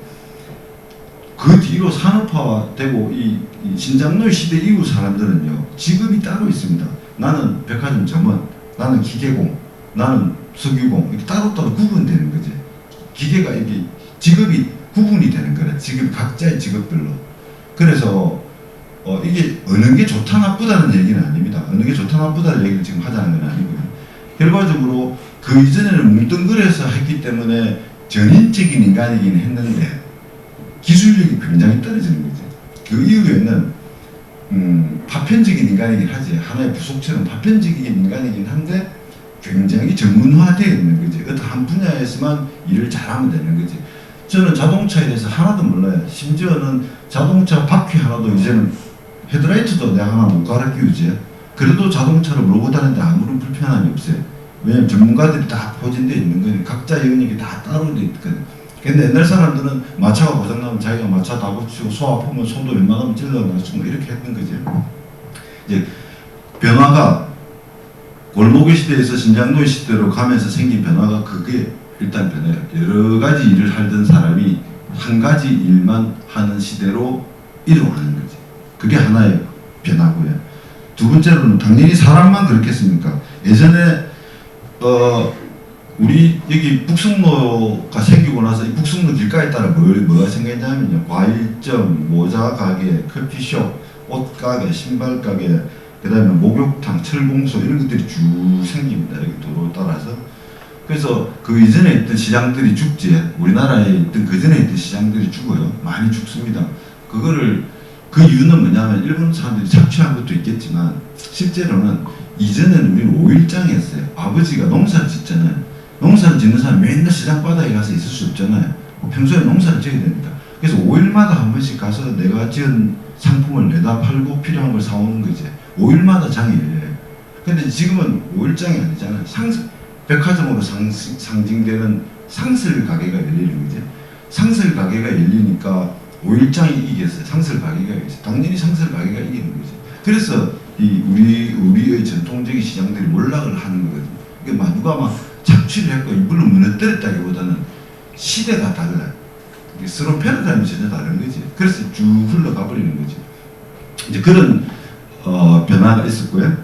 그 뒤로 산업화되고 이 신장로의 시대 이후 사람들은요 직업이 따로 있습니다. 나는 백화점 점원, 나는 기계공, 나는 석유공 이렇게 따로따로 구분되는 거지. 기계가 이게 직업이 구분이 되는 거라. 직업 각자의 직업별로. 그래서 이게 어느 게 좋다 나쁘다는 얘기는 아닙니다. 어느 게 좋다 나쁘다는 얘기를 지금 하자는 건 아니고요. 결과적으로 그 이전에는 뭉뚱그려서 했기 때문에 전인적인 인간이긴 했는데 기술력이 굉장히 떨어지는 거죠. 그 이후에는 파편적인 인간이긴 하지. 하나의 부속처럼 파편적인 인간이긴 한데 굉장히 전문화되어 있는 거지. 어떤 한 분야에서만 일을 잘하면 되는 거지. 저는 자동차에 대해서 하나도 몰라요. 심지어는 자동차 바퀴 하나도 이제는 헤드라이트도 내가 하나 못 갈아 끼우지. 그래도 자동차를 몰고 다니는데 아무런 불편함이 없어요. 왜냐면 전문가들이 다 포진되어 있는 거니 각자의 영역이 다 따로 되어 있거든. 근데 옛날 사람들은 마차가 고장나면 자기가 마차 다 고치고 소 아프면 손도 웬만하면 찔러가지고 이렇게 했던 거지. 이제 변화가 골목의 시대에서 신장로의 시대로 가면서 생긴 변화가 그게 일단 변해요. 여러 가지 일을 하던 사람이 한 가지 일만 하는 시대로 이동하는 거지. 그게 하나의 변화고요. 두 번째로는 당연히 사람만 그렇겠습니까? 예전에 우리 여기 북승로가 생기고 나서 이 북승로 길가에 따라 뭐가 생겼냐면요. 과일점, 모자 가게, 커피숍, 옷 가게, 신발 가게, 그 다음에 목욕탕, 철공소 이런 것들이 쭉 생깁니다. 여기 도로 따라서. 그래서 그 이전에 있던 시장들이 죽지. 우리나라에 있던 그 전에 있던 시장들이 죽어요. 많이 죽습니다. 그 이유는 뭐냐면 일본 사람들이 착취한 것도 있겠지만 실제로는 이전에는 우리는 5일장이었어요. 아버지가 농사를 짓잖아요. 농사를 짓는 사람이 맨날 시장 바닥에 가서 있을 수 없잖아요. 평소에 농사를 지어야 됩니다. 그래서 5일마다 한 번씩 가서 내가 지은 상품을 내다 팔고 필요한 걸 사오는 거지. 5일마다 장이 열려요. 근데 지금은 5일장이 아니잖아요. 백화점으로 상징되는 상설 가게가 열리는 거지. 상설 가게가 열리니까 5일장이 이겼어요. 상설 가게가 이겼어요. 당연히 상설 가게가 이기는 거지. 그래서 우리의 전통적인 시장들이 몰락을 하는 거거든요. 그러니까 누가 막 착취를 했고 물론 무너뜨렸다기보다는 시대가 달라요. 서로 패러다임이 전혀 다른 거지. 그래서 쭉 흘러가 버리는 거지. 이제 그런 변화가 있었고요.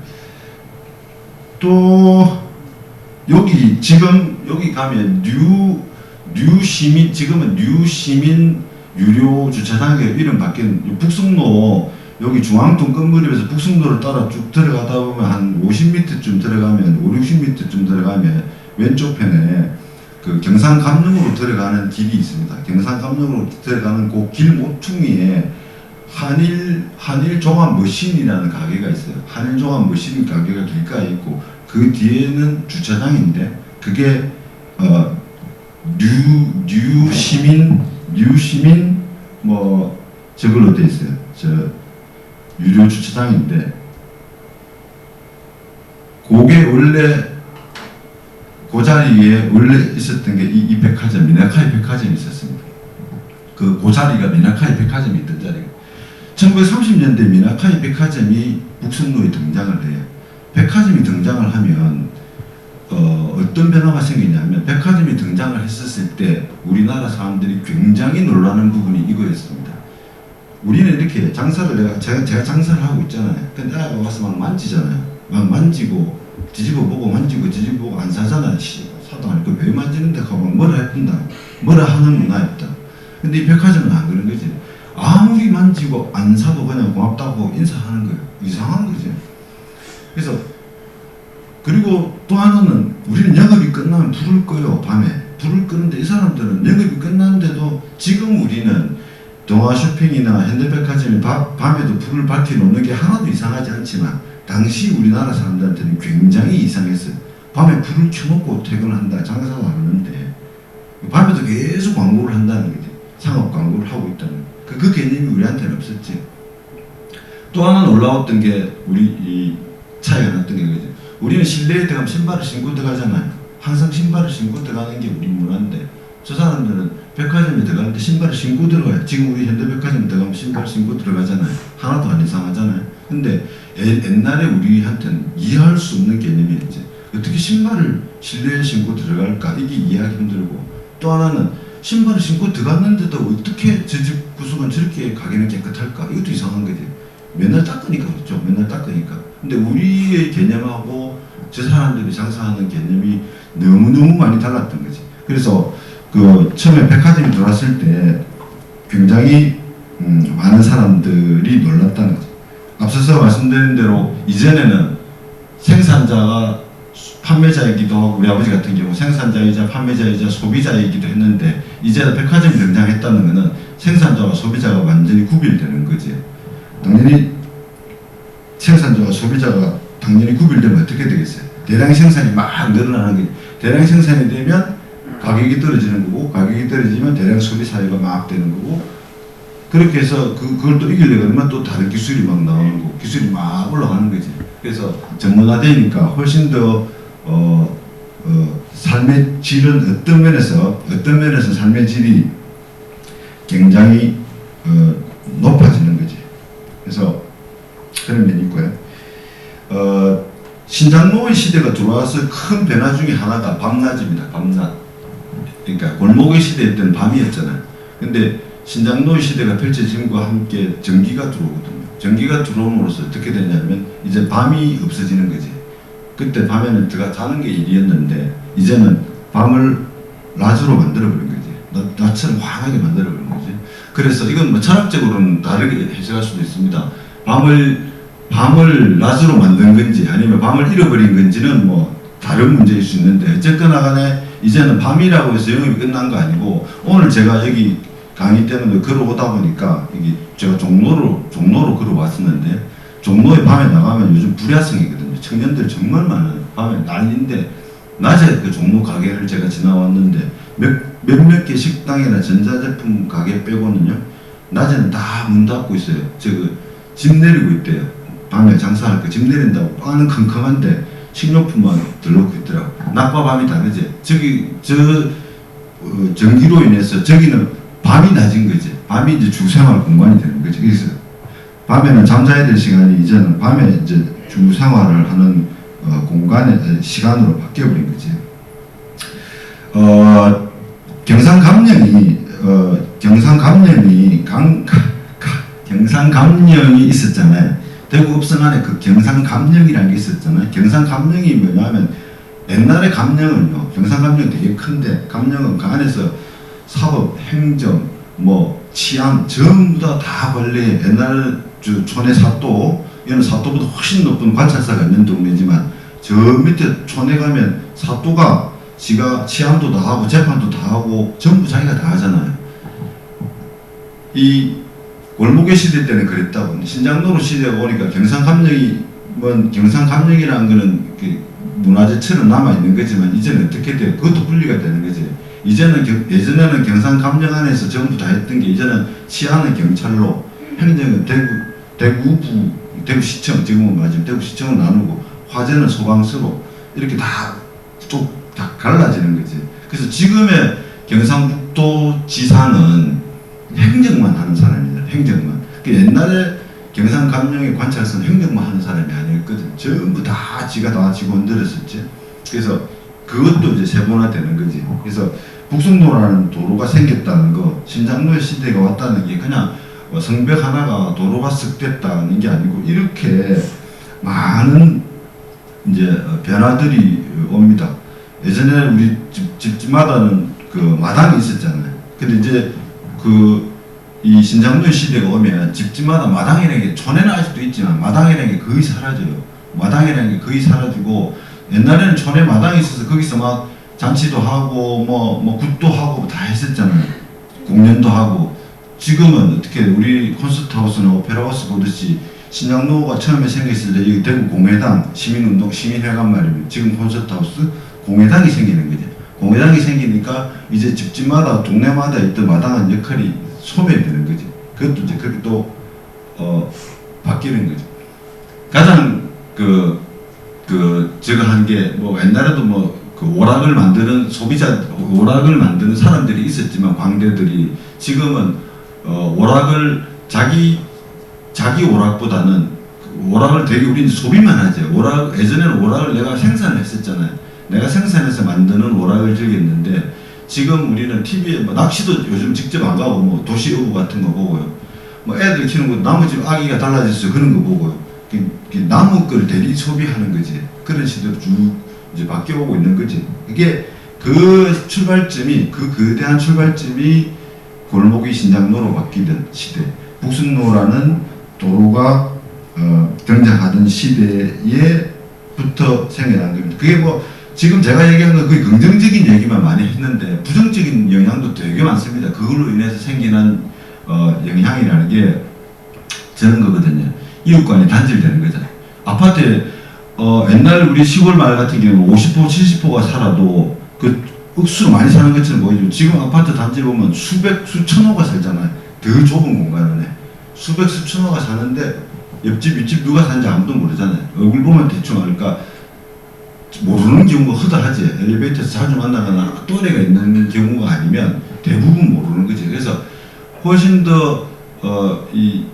또 여기 가면 뉴시민 지금은 뉴시민 유료 주차장에 이름 바뀐 북승로 여기 중앙동 끝무렵에서 북승로를 따라 쭉 들어가다 보면 한 50m쯤 들어가면 50-60m쯤 들어가면 왼쪽 편에 그 경상감릉으로 들어가는 길이 있습니다. 경상감릉으로 들어가는 그 길 모퉁이에 한일 종합 머신이라는 가게가 있어요. 한일 종합 머신 가게가 길가에 있고 그 뒤에는 주차장인데 그게 뉴시민 뭐 저걸로 돼 있어요. 저 유료 주차장인데 그게 원래 그 자리에 원래 있었던 게 이 백화점 미나카이 백화점이 있었습니다. 그 자리가 미나카이 백화점이 있던 자리가 1930년대 미나카이 백화점이 북승로에 등장을 해요. 백화점이 등장을 하면 어떤 변화가 생기냐면 백화점이 등장을 했었을 때 우리나라 사람들이 굉장히 놀라는 부분이 이거였습니다. 우리는 이렇게 장사를 제가 장사를 하고 있잖아요. 근데 아가 와서 막 만지잖아요. 막 만지고 뒤집어보고 만지고 뒤집어보고 안 사잖아요. 사도 아니고 왜 만지는데 하고 뭐라 해준다. 뭐라 하는 문화였다. 근데 이 백화점은 안 그런 거지. 아무리 만지고 안 사도 그냥 고맙다고 인사하는 거예요. 이상한 거죠. 그래서 그리고 또 하나는 우리는 영업이 끝나면 불을 꺼요. 밤에 불을 끄는데 이 사람들은 영업이 끝났는데도 지금 우리는 동화 쇼핑이나 현대백화점이 밤에도 불을 밝혀 놓는 게 하나도 이상하지 않지만 당시 우리나라 사람들한테는 굉장히 이상했어요. 밤에 불을 켜놓고 퇴근한다, 장사도 하는데 밤에도 계속 광고를 한다는 거지. 상업 광고를 하고 있다는 그 개념이 우리한테는 없었지. 또 하나 놀라웠던 게 우리 이 차이가 났던 게 그거지. 우리는 실내에 들어가면 신발을 신고 들어가잖아요. 항상 신발을 신고 들어가는 게 우리 문화인데 저 사람들은 백화점에 들어가는데 신발을 신고 들어가요. 지금 우리 현대백화점에 들어가면 신발 신고 들어가잖아요. 하나도 안 이상하잖아요. 근데 옛날에 우리한테는 이해할 수 없는 개념이었지. 어떻게 신발을 실내에 신고 들어갈까? 이게 이해하기 힘들고, 또 하나는 신발을 신고 들어갔는데도 어떻게 저 집 구석은 저렇게 가게는 깨끗할까? 이것도 이상한 거지. 맨날 닦으니까 그렇죠. 맨날 닦으니까. 근데 우리의 개념하고 저 사람들이 장사하는 개념이 너무너무 많이 달랐던 거지. 그래서 그 처음에 백화점에 들어왔을 때 굉장히 많은 사람들이 놀랐다는 거지. 앞서서 말씀드린 대로 이전에는 생산자가 판매자이기도 하고, 우리 아버지 같은 경우 생산자이자 판매자이자 소비자이기도 했는데 이제 백화점이 등장했다는 것은 생산자와 소비자가 완전히 구별되는 거지. 당연히 생산자와 소비자가 당연히 구별되면 어떻게 되겠어요? 대량 생산이 막 늘어나는 게, 대량 생산이 되면 가격이 떨어지는 거고, 가격이 떨어지면 대량 소비 사회가 막 되는 거고, 그렇게 해서 그걸 또 이기려고 하면 또 다른 기술이 막 나오는 거고, 기술이 막 올라가는 거지. 그래서 전문화되니까 훨씬 더 삶의 질은 어떤 면에서 삶의 질이 굉장히 높아지는 거지. 그래서 그런 면이 있고요. 신장노의 시대가 들어와서 큰 변화 중에 하나가 밤낮입니다. 밤낮. 그러니까 골목의 시대 때는 밤이었잖아요. 근데 신장노의 시대가 펼쳐짐과 함께 전기가 들어오거든요. 전기가 들어옴으로써 어떻게 되냐면 이제 밤이 없어지는 거지. 그때 밤에는 제가 자는 게 일이었는데 이제는 밤을 낮으로 만들어버린 거지. 낮처럼 환하게 만들어버린 거지. 그래서 이건 뭐 철학적으로는 다르게 해석할 수도 있습니다. 밤을 낮으로 만든 건지 아니면 밤을 잃어버린 건지는 뭐 다른 문제일 수 있는데, 어쨌거나 간에 이제는 밤이라고 해서 영업이 끝난 거 아니고, 오늘 제가 여기 강의 때문에 걸어오다 보니까 여기 제가 종로로 걸어왔었는데, 종로에 밤에 나가면 요즘 불야성이거든요. 청년들 정말 많아요. 밤에 난리인데 낮에 그 종로 가게를 제가 지나왔는데 몇몇 개 식당이나 전자제품 가게 빼고는요 낮에는 다 문 닫고 있어요. 집 내리고 있대요. 밤에 장사할 거 집 내린다고 빵은 컴컴한데 식료품만 들러놓고 있더라고. 낮과 밤이 다르지. 전기로 인해서 저기는 밤이 낮은 거지. 밤이 이제 주생활 공간이 되는 거지. 그래서 밤에는 잠자야 될 시간이 이제는 밤에 이제 주생활을 하는 공간의 시간으로 바뀌어버린 거지. 경상감령이 있었잖아요. 대구 읍성 안에 그 경상감령이라는 게 있었잖아요. 경상감령이 뭐냐면 옛날에 감령은요, 경상감령 되게 큰데, 감령은 그 안에서 사법, 행정, 뭐 치안 전부 다 관리해. 옛날 촌의 사또, 이는 사또보다 훨씬 높은 관찰사가 있는 동네지만 저 밑에 촌에 가면 사또가 지가 치안도 다 하고 재판도 다 하고 전부 자기가 다 하잖아요. 이 골목의 시대 때는 그랬다고. 신장노루 시대가 오니까 경상감령이라는 거는 문화재처럼 남아있는 거지만 이제는 어떻게 돼요? 그것도 분리가 되는 거지. 예전에는 경상감령 안에서 전부 다 했던 게, 이제는 치안은 경찰로, 행정은 대구시청, 지금은 맞으면 대구시청을 나누고, 화재는 소방서로 이렇게 다 갈라지는 거지. 그래서 지금의 경상북도 지사는 행정만 하는 사람이잖아. 행정만. 옛날에 경상감령의 관찰서는 행정만 하는 사람이 아니었거든. 전부 다 지가 다 직원들었었지. 그래서 그것도 이제 세분화되는 거지. 그래서 북성로라는 도로가 생겼다는 거, 신장로의 시대가 왔다는 게 그냥 성벽 하나가 도로가 쓱 됐다는 게 아니고, 이렇게 많은 이제 변화들이 옵니다. 예전에 우리 집마다는 그 마당이 있었잖아요. 근데 이제 이 신장로의 시대가 오면 집마다 마당이라는 게, 촌에는 아직도 있지만 마당이라는 게 거의 사라져요. 마당이라는 게 거의 사라지고, 옛날에는 촌에 마당이 있어서 거기서 막 잔치도 하고 뭐 굿도 하고 다 했었잖아요. 공연도 하고. 지금은 어떻게 우리 콘서트하우스나 오페라하우스 보듯이 신장로가 처음에 생겼을 때 여기 대구 공회당 시민운동 시민회관 말입니다. 지금 콘서트하우스 공회당이 생기는 거죠. 공회당이 생기니까 이제 집집마다 동네마다 있던 마당한 역할이 소멸되는 거죠. 그것도 이제 그렇게 또 바뀌는 거죠. 가장 제가 한 게 뭐 옛날에도 뭐 그 오락을 만드는 오락을 만드는 사람들이 있었지만 광대들이 지금은 오락을 자기 오락보다는 오락을 되게 우리는 소비만 하죠. 예전에는 오락을 내가 생산했었잖아요. 내가 생산해서 만드는 오락을 즐겼는데 지금 우리는 TV에 뭐 낚시도 요즘 직접 안 가고 뭐 도시어부 같은 거 보고요. 뭐 애들 키우는 거 나무 집 아기가 달라졌어 그런 거 보고요. 나무 걸 대리 소비하는 거지. 그런 시대로 쭉 이제 바뀌어오고 있는 거지. 이게 그 출발점이 그 거대한 출발점이 골목이 신장로로 바뀌던 시대. 북순로라는 도로가 등장하던 시대에부터 생겨난 겁니다. 그게 뭐 지금 제가 얘기한 건 거의 긍정적인 얘기만 많이 했는데 부정적인 영향도 되게 많습니다. 그걸로 인해서 생기는 영향이라는 게 저는 거거든요. 이웃간이 단절되는 거잖아요. 아파트에 옛날 우리 시골 마을 같은 경우는 50호, 70호가 살아도 그 억수로 많이 사는 것처럼 보이죠. 지금 아파트 단지 보면 수천호가 살잖아요. 더 좁은 공간에 수천호가 사는데 옆집, 윗집 누가 사는지 아무도 모르잖아요. 얼굴 보면 대충 알까 모르는 경우가 허다하지. 엘리베이터에서 자주 만나거나 또래가 있는 경우가 아니면 대부분 모르는 거지. 그래서 훨씬 더 이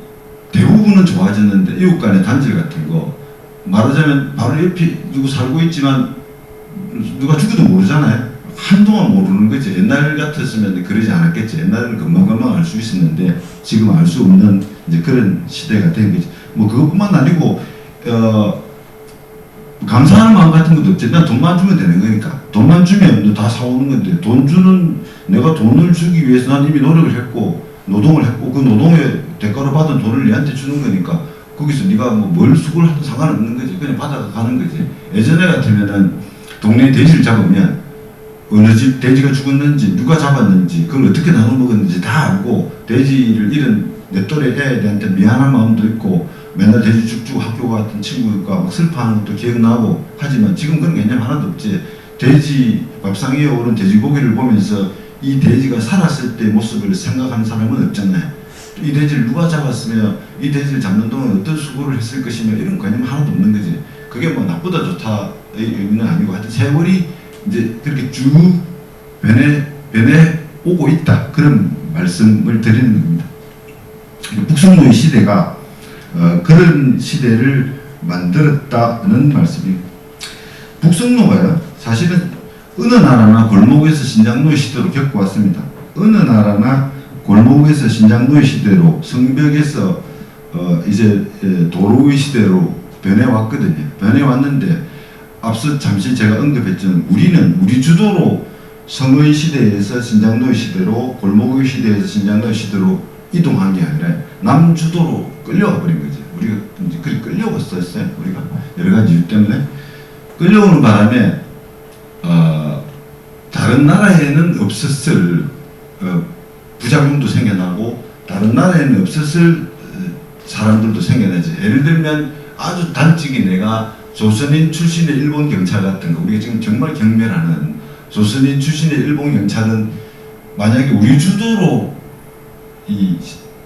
대부분은 좋아졌는데 이웃 간의 단절 같은 거 말하자면 바로 옆에 누구 살고 있지만 누가 죽어도 모르잖아요. 한동안 모르는 거지. 옛날 같았으면 그러지 않았겠지. 옛날에는 금방금방 알 수 있었는데 지금 알 수 없는 이제 그런 시대가 된 거지. 뭐 그것뿐만 아니고 감사하는 마음 같은 것도 없지. 난 돈만 주면 되는 거니까. 돈만 주면 다 사오는 건데 내가 돈을 주기 위해서 난 이미 노력을 했고 노동을 했고 그 노동의 대가로 받은 돈을 얘한테 주는 거니까 거기서 네가 뭐 뭘 수고를 해도 상관없는 거지. 그냥 받아가는 거지. 예전에 같으면은 동네 돼지를 잡으면 어느 집 돼지가 죽었는지 누가 잡았는지 그걸 어떻게 나눠 먹었는지 다 알고 돼지를 잃은 내 또래 애들한테 미안한 마음도 있고 맨날 돼지 죽죽 학교 같은 친구가 막 슬퍼하는 것도 기억나고 하지만 지금 그런 개념 하나도 없지. 돼지 밥상 위에 오른 돼지고기를 보면서 이 돼지가 살았을 때 모습을 생각하는 사람은 없잖아요. 이 돼지를 누가 잡았으며 이 돼지를 잡는 동안 어떤 수고를 했을 것이며 이런 개념 하나도 없는 거지. 그게 뭐 나쁘다 좋다의 의미는 아니고 하여튼 세월이 이제 그렇게 쭉 변해 오고 있다. 그런 말씀을 드리는 겁니다. 북순로의 시대가 그런 시대를 만들었다는 말씀입니다. 북순로가요, 사실은 어느 나라나 골목에서 신장로의 시대로 겪어왔습니다. 어느 나라나 골목에서 신장로의 시대로 성벽에서 이제 도로의 시대로 변해왔거든요. 변해왔는데 앞서 잠시 제가 언급했지만 우리 주도로 성의 시대에서 신장로의 시대로 골목의 시대에서 신장로의 시대로 이동한 게 아니라 남 주도로 끌려와 버린 거죠. 우리가 이제 그렇게 끌려왔었어요. 우리가 여러 가지 이유 때문에 끌려오는 바람에 다른 나라에는 없었을 부작용도 생겨나고 다른 나라에는 없었을 사람들도 생겨나지. 예를 들면 아주 단적인 내가 조선인 출신의 일본 경찰 같은 거 우리가 지금 정말 경멸하는 조선인 출신의 일본 경찰은 만약에 우리 주도로 이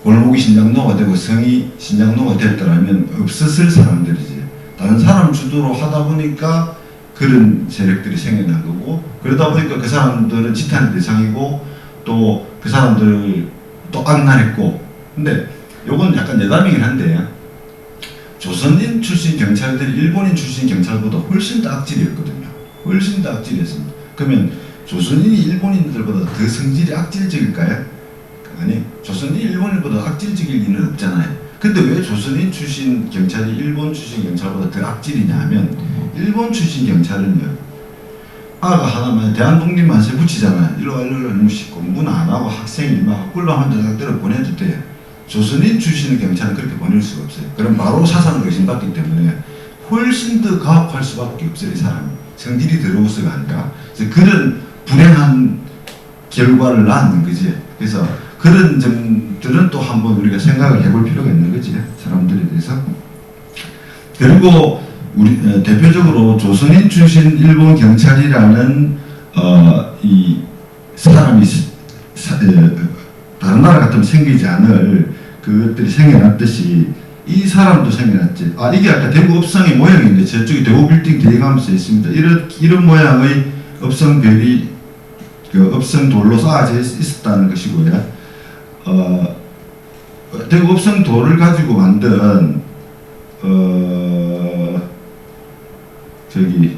골목이 신장로가 되고 성이 신장로가 됐더라면 없었을 사람들이지. 다른 사람 주도로 하다 보니까 그런 세력들이 생겨난 거고 그러다 보니까 그 사람들은 지탄의 대상이고 또 그 사람들을 또 악난했고 근데 요건 약간 여담이긴 한데 조선인 출신 경찰들이 일본인 출신 경찰보다 훨씬 더 악질이었거든요. 훨씬 더 악질이었습니다. 그러면 조선인이 일본인들보다 더 성질이 악질적일까요? 아니, 조선인이 일본인보다 악질적일 리는 없잖아요. 근데 왜 조선인 출신 경찰이 일본 출신 경찰보다 더 악질이냐 하면 일본 출신 경찰은요 아가 하나만 대한독립만 세 붙이잖아요. 일로 무시 공부는 안 하고 학생이 막 꿀밤 한 대상 때려 보내도 돼요. 조선인 출신의 경찰은 그렇게 보낼 수가 없어요. 그럼 바로 사상을 의심받기 때문에 훨씬 더 가혹할 수밖에 없어요. 이 사람이 성질이 더러워서가 아니라 그래서 그런 불행한 결과를 낳는 거지. 그래서 그런 점들은 또 한번 우리가 생각을 해볼 필요가 있는 거지, 사람들에 대해서. 그리고 우리 대표적으로 조선인 출신 일본 경찰이라는 이 사람이 다른 나라 같으면 생기지 않을 그것들이 생겨났듯이 이 사람도 생겨났지. 이게 아까 대구 읍성의 모양인데 저쪽에 대구 빌딩 뒤에 가면서 있습니다. 이런 모양의 읍성별이 그 읍성 돌로 쌓아져 있었다는 것이고요. 대구 읍성 돌을 가지고 만든 저기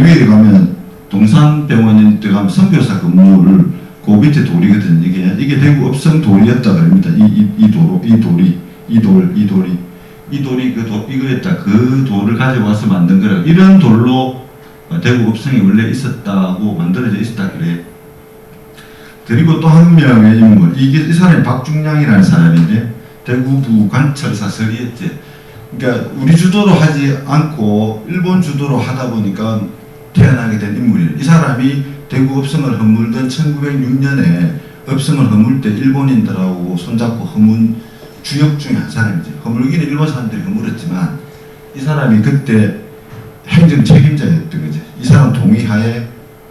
위에 가면 동산병원에 들어가면 선교사 건물 그 밑에 돌이거든요. 이게 대구 읍성 돌이었다 그럽니다. 이 돌이 이거였다. 그 돌을 가져와서 만든 거라. 이런 돌로 대구 읍성이 원래 있었다고 만들어져 있었다 그래. 그리고 또 한 명의 인물, 이 사람이 박중량이라는 사람인데 대구부 관찰사 설이었지. 그러니까 우리 주도로 하지 않고 일본 주도로 하다 보니까 태어나게 된 인물이에요. 이 사람이 대구 읍성을 허물던 1906년에 읍성을 허물 때 일본인들하고 손잡고 허문 주역 중에 한 사람이죠. 허물기는 일본 사람들이 허물었지만 이 사람이 그때 행정 책임자였던 거죠. 이 사람 동의하에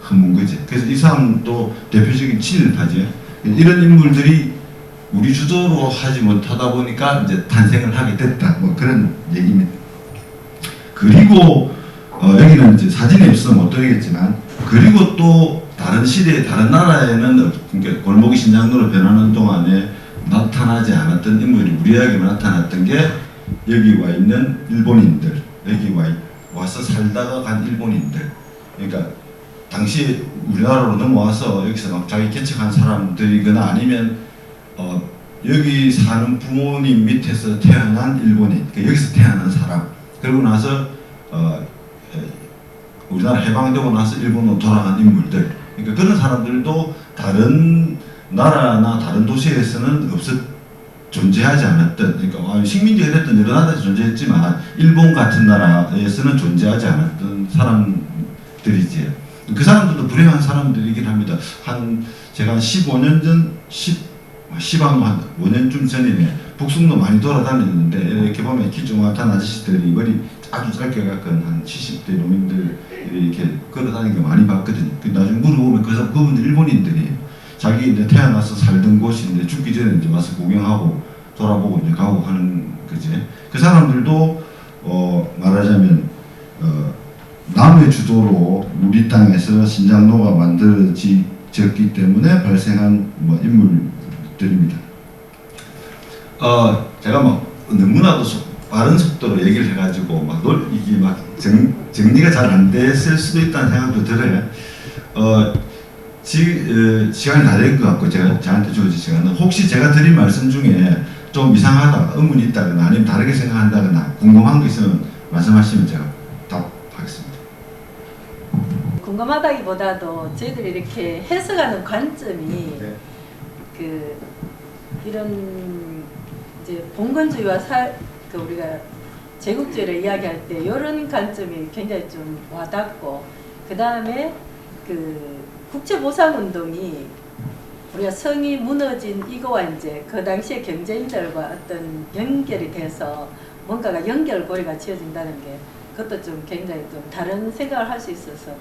허문 거죠. 그래서 이 사람도 대표적인 친일파죠. 이런 인물들이 우리 주도로 하지 못하다 보니까 이제 탄생을 하게 됐다. 뭐 그런 얘기입니다. 그리고 여기는 이제 사진이 없으면 못 드리겠지만, 그리고 또 다른 시대에 다른 나라에는 그러니까 골목이 신장로로 변하는 동안에 나타나지 않았던 인물이 무리하게 나타났던 게 여기 와 있는 일본인들, 여기 와서 살다가 간 일본인들. 그러니까 당시 우리나라로 넘어와서 여기서 막 자기 개척한 사람들이거나 아니면 여기 사는 부모님 밑에서 태어난 일본인, 그러니까 여기서 태어난 사람. 그러고 나서 우리나라 해방되고 나서 일본으로 돌아간 인물들. 그러니까 그런 사람들도 다른 나라나 다른 도시에서는 존재하지 않았던, 그러니까 식민지가 됐던 여러 나라에서 존재했지만 일본 같은 나라에서는 존재하지 않았던 사람들이지. 그 사람들도 불행한 사람들이긴 합니다. 제가 15년 전, 5년쯤 전에 북승로 많이 돌아다녔는데 이렇게 보면 키 조그맣던 아저씨들이 머리 아주 짧게 깎은 한 70대 노인들 이렇게 걸어다니는 거 많이 봤거든요. 나중에 물어보면 그분들 일본인들이 자기 이제 태어나서 살던 곳인데 죽기 전에 이제 와서 구경하고 돌아보고 이제 가고 하는 거지. 그 사람들도 말하자면 남의 주도로 우리 땅에서 신장로가 만들어졌기 때문에 발생한 인물들입니다. 제가 너무나도 빠른 속도로 얘기를 해가지고 이게 정리가 잘 안 됐을 수도 있다는 생각도 들어요. 시간이 다 된 것 같고 저한테 주어진 시간은 혹시 제가 드린 말씀 중에 좀 이상하다, 의문이 있다거나 아니면 다르게 생각한다거나 궁금한 거 있으면 말씀하시면 제가 답하겠습니다. 궁금하다기보다도 저희들이 이렇게 해석하는 관점이 이런 이제 봉건주의와 우리가 제국주의를 이야기할 때 이런 관점이 굉장히 좀 와닿고, 그 다음에 국제보상운동이 우리가 성이 무너진 이거와 이제 그 당시의 경제인들과 어떤 연결이 돼서 뭔가가 연결고리가 지어진다는 게 그것도 좀 굉장히 좀 다른 생각을 할 수 있어서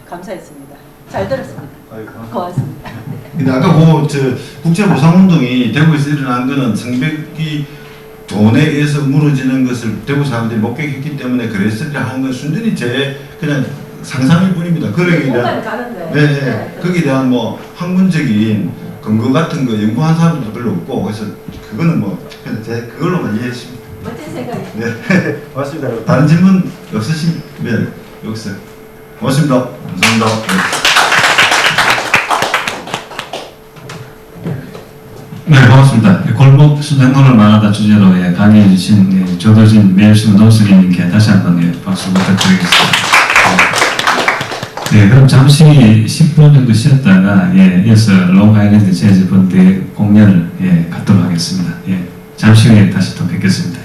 감사했습니다. 잘 들었습니다. 고맙습니다. 근데 아까 국제보상운동이 대구에서 일어난 거는 성벽이 돈에 의해서 무너지는 것을 대구 사람들이 목격했기 때문에 그랬으리라 하는 건 순전히 제 그냥 상상일 뿐입니다. 거기에 대한 거기에 대한 학문적인 근거 같은 거 연구한 사람들도 별로 없고, 그래서 그거는 그냥 제 그걸로만 이해했습니다. 멋진 생각이죠. 네, 고맙습니다. 다른 질문 없으시면 여기서 고맙습니다. 감사합니다. 네, 고맙습니다. 골목 신장로를 말하다 주제로 강의해 주신 조도진 매일신문 노스리님께 다시 한번 박수 부탁드리겠습니다. 네, 그럼 잠시 10분 정도 쉬었다가 이어서 롱아일랜드 재즈 밴드의 공연을 갖도록 하겠습니다. 잠시 후에 다시 또 뵙겠습니다.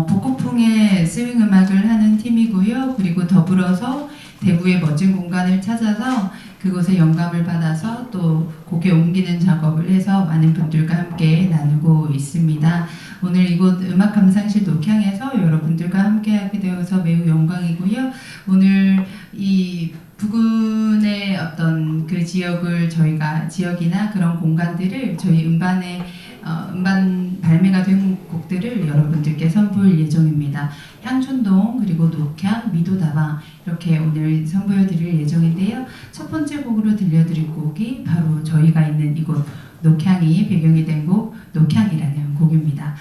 복고풍의 스윙 음악을 하는 팀이고요. 그리고 더불어서 대구의 멋진 공간을 찾아서 그곳에 영감을 받아서 또 곡에 옮기는 작업을 해서 많은 분들과 함께 나누고 있습니다. 오늘 이곳 음악 감상실 녹향에서 여러분들과 함께하게 되어서 매우 영광이고요. 오늘 이 부근의 어떤 그 지역을 저희가 지역이나 그런 공간들을 저희 음반 발매가 된 곡들을 여러분들께 선보일 예정입니다. 향촌동 그리고 녹향, 미도다방 이렇게 오늘 선보여드릴 예정인데요. 첫 번째 곡으로 들려드릴 곡이 바로 저희가 있는 이곳 녹향이 배경이 된 곡 녹향이라는 곡입니다.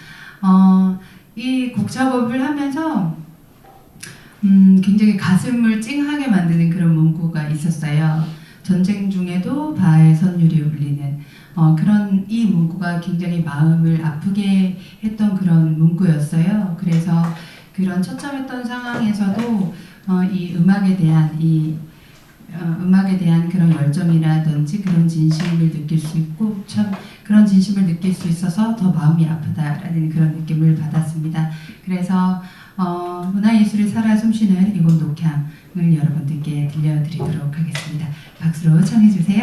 이 곡 작업을 하면서 굉장히 가슴을 찡하게 만드는 그런 문구가 있었어요. 전쟁 중에도 바의 선율이 울리는 그런 이 문구가 굉장히 마음을 아프게 했던 그런 문구였어요. 그래서 그런 처참했던 상황에서도 이 음악에 대한 그런 열정이라든지 그런 진심을 느낄 수 있고 참 그런 진심을 느낄 수 있어서 더 마음이 아프다라는 그런 느낌을 받았습니다. 그래서 문화예술이 살아 숨쉬는 이곳 녹향을 여러분들께 들려드리도록 하겠습니다. 박수로 청해주세요.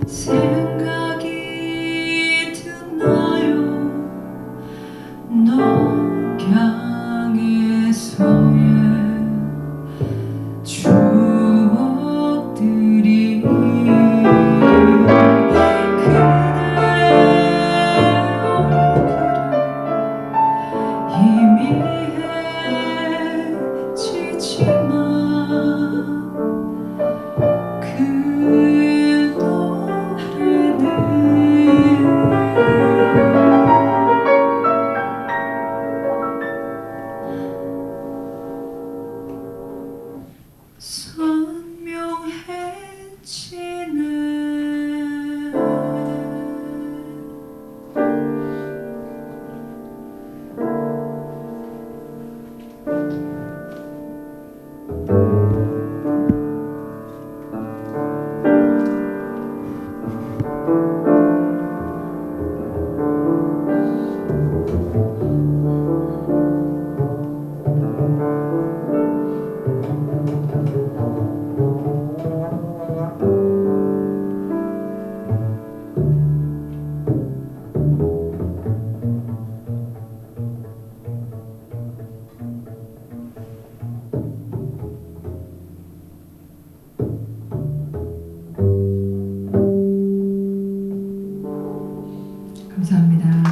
생각이 드나요? 너 비치는 감사합니다.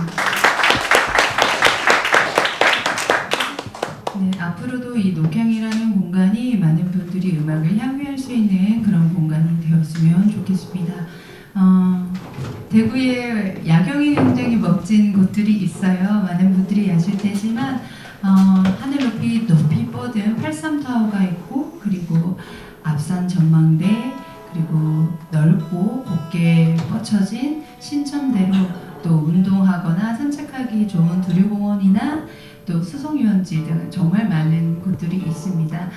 네, 앞으로도 이 녹향이라는 공간이 많은 분들이 음악을 향유할 수 있는 그런 공간이 되었으면 좋겠습니다. 대구에 야경이 굉장히 멋진 곳들이 있어요. 많은 분들이 아실 테지만 하늘 높이 뻗은 83타워가 있고, 그리고 앞산 전망대, 그리고 넓고 곱게 뻗쳐진 신천대로 또 운동하거나 산책하기 좋은 두류공원이나 또 수송유원지 등 정말 많은 곳들이 있습니다.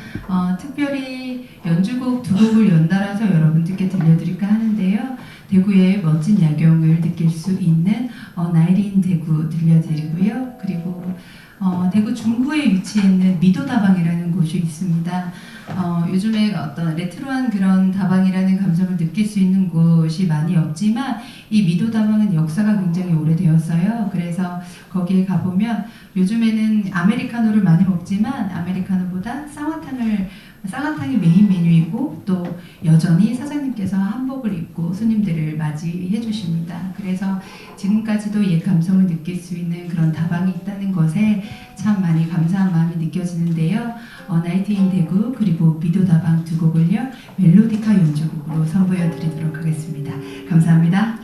특별히 연주곡 두 곡을 연달아서 여러분들께 들려드릴까 하는데요. 대구의 멋진 야경을 느낄 수 있는 나이트 인 대구 들려드리고요. 그리고 대구 중구에 위치해 있는 미도다방이라는 곳이 있습니다. 요즘에 어떤 레트로한 그런 다방이라는 감성을 느낄 수 있는 곳이 많이 없지만 이 미도다방은 역사가 굉장히 오래되었어요. 그래서 거기에 가보면 요즘에는 아메리카노를 많이 먹지만 아메리카노보다 쌍화탕이 메인 메뉴이고, 또 여전히 사장님께서 한복을 입고 손님들을 맞이해 주십니다. 그래서 지금까지도 옛 감성을 느낄 수 있는 그런 다방이 있다는 것에 참 많이 감사한 마음이 느껴지는데요. 나이트 인 대구 그리고 미도다방 두 곡을요 멜로디카 연주곡으로 선보여 드리도록 하겠습니다. 감사합니다.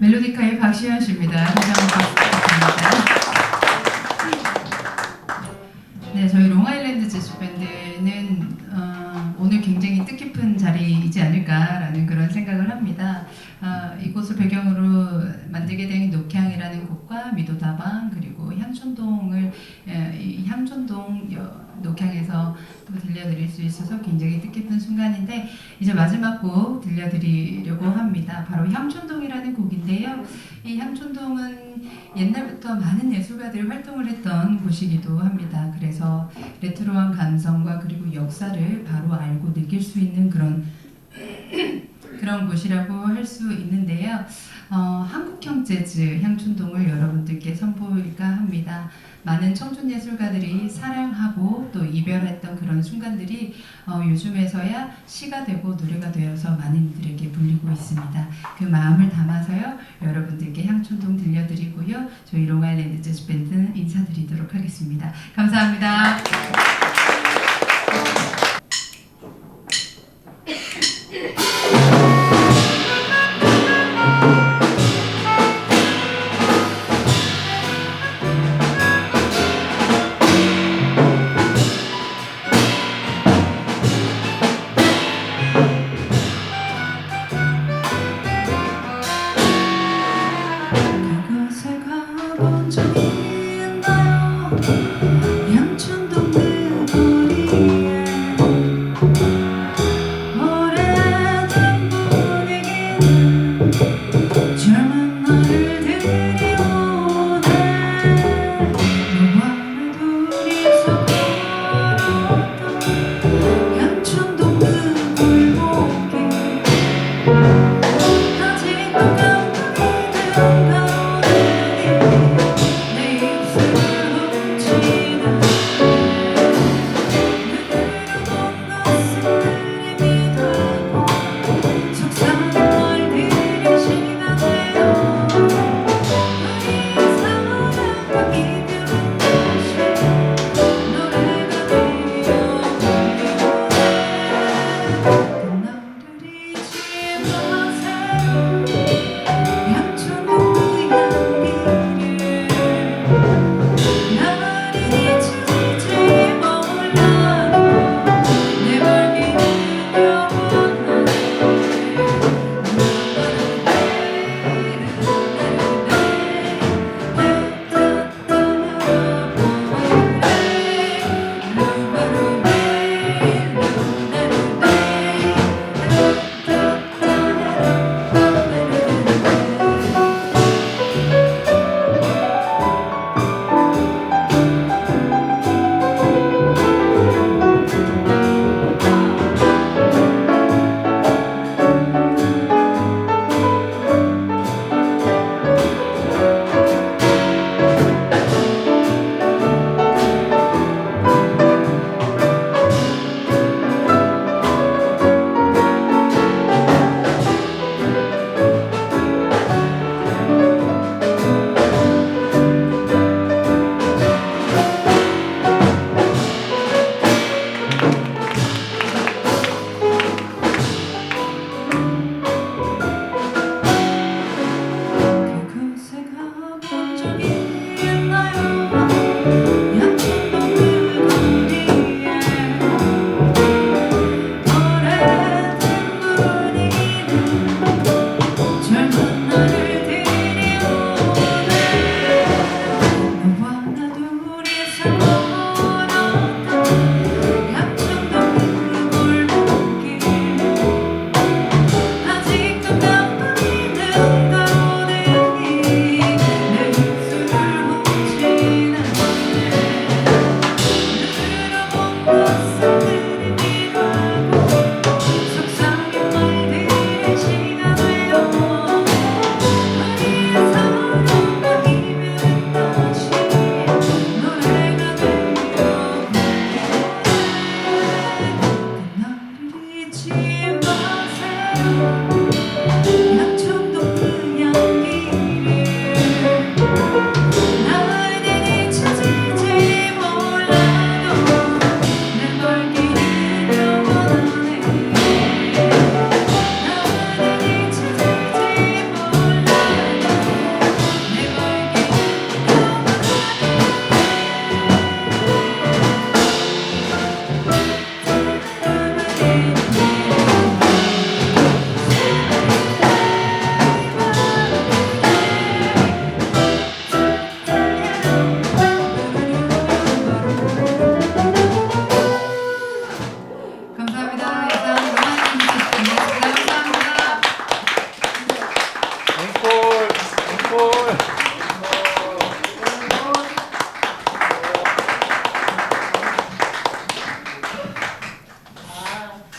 멜로디카의 박시현 씨입니다. 다시 한번 박수 부탁드립니다. 네, 저희 롱아일랜드 재즈밴드는 오늘 굉장히 뜻깊은 자리이지 않을까라는 그런 생각을 합니다. 이곳을 배경으로 만들게 된 녹향이라는 곡과 미도다방 그리고 향촌동을 이 향촌동 녹향에서 또 들려드릴 수 있어서 굉장히 뜻깊은 순간인데 이제 마지막 곡 들려드리려고 합니다. 바로 향촌동이라는 곡인데요. 이 향촌동은 옛날부터 많은 예술가들이 활동을 했던 곳이기도 합니다. 그래서 레트로한 감성과 그리고 역사를 바로 알고 느낄 수 있는 그런 곳이라고 할 수 있는데요. 한국형 재즈 향촌동을 여러분들께 선보일까 합니다. 많은 청춘 예술가들이 사랑하고 또 이별했던 그런 순간들이 요즘에서야 시가 되고 노래가 되어서 많은 이들에게 불리고 있습니다. 그 마음을 담아서요 여러분들께 향촌동 들려드리고요. 저희 롱아일랜드 재즈밴드 인사드리도록 하겠습니다. 감사합니다. 그곳에 가본 적이 있나요? 양천동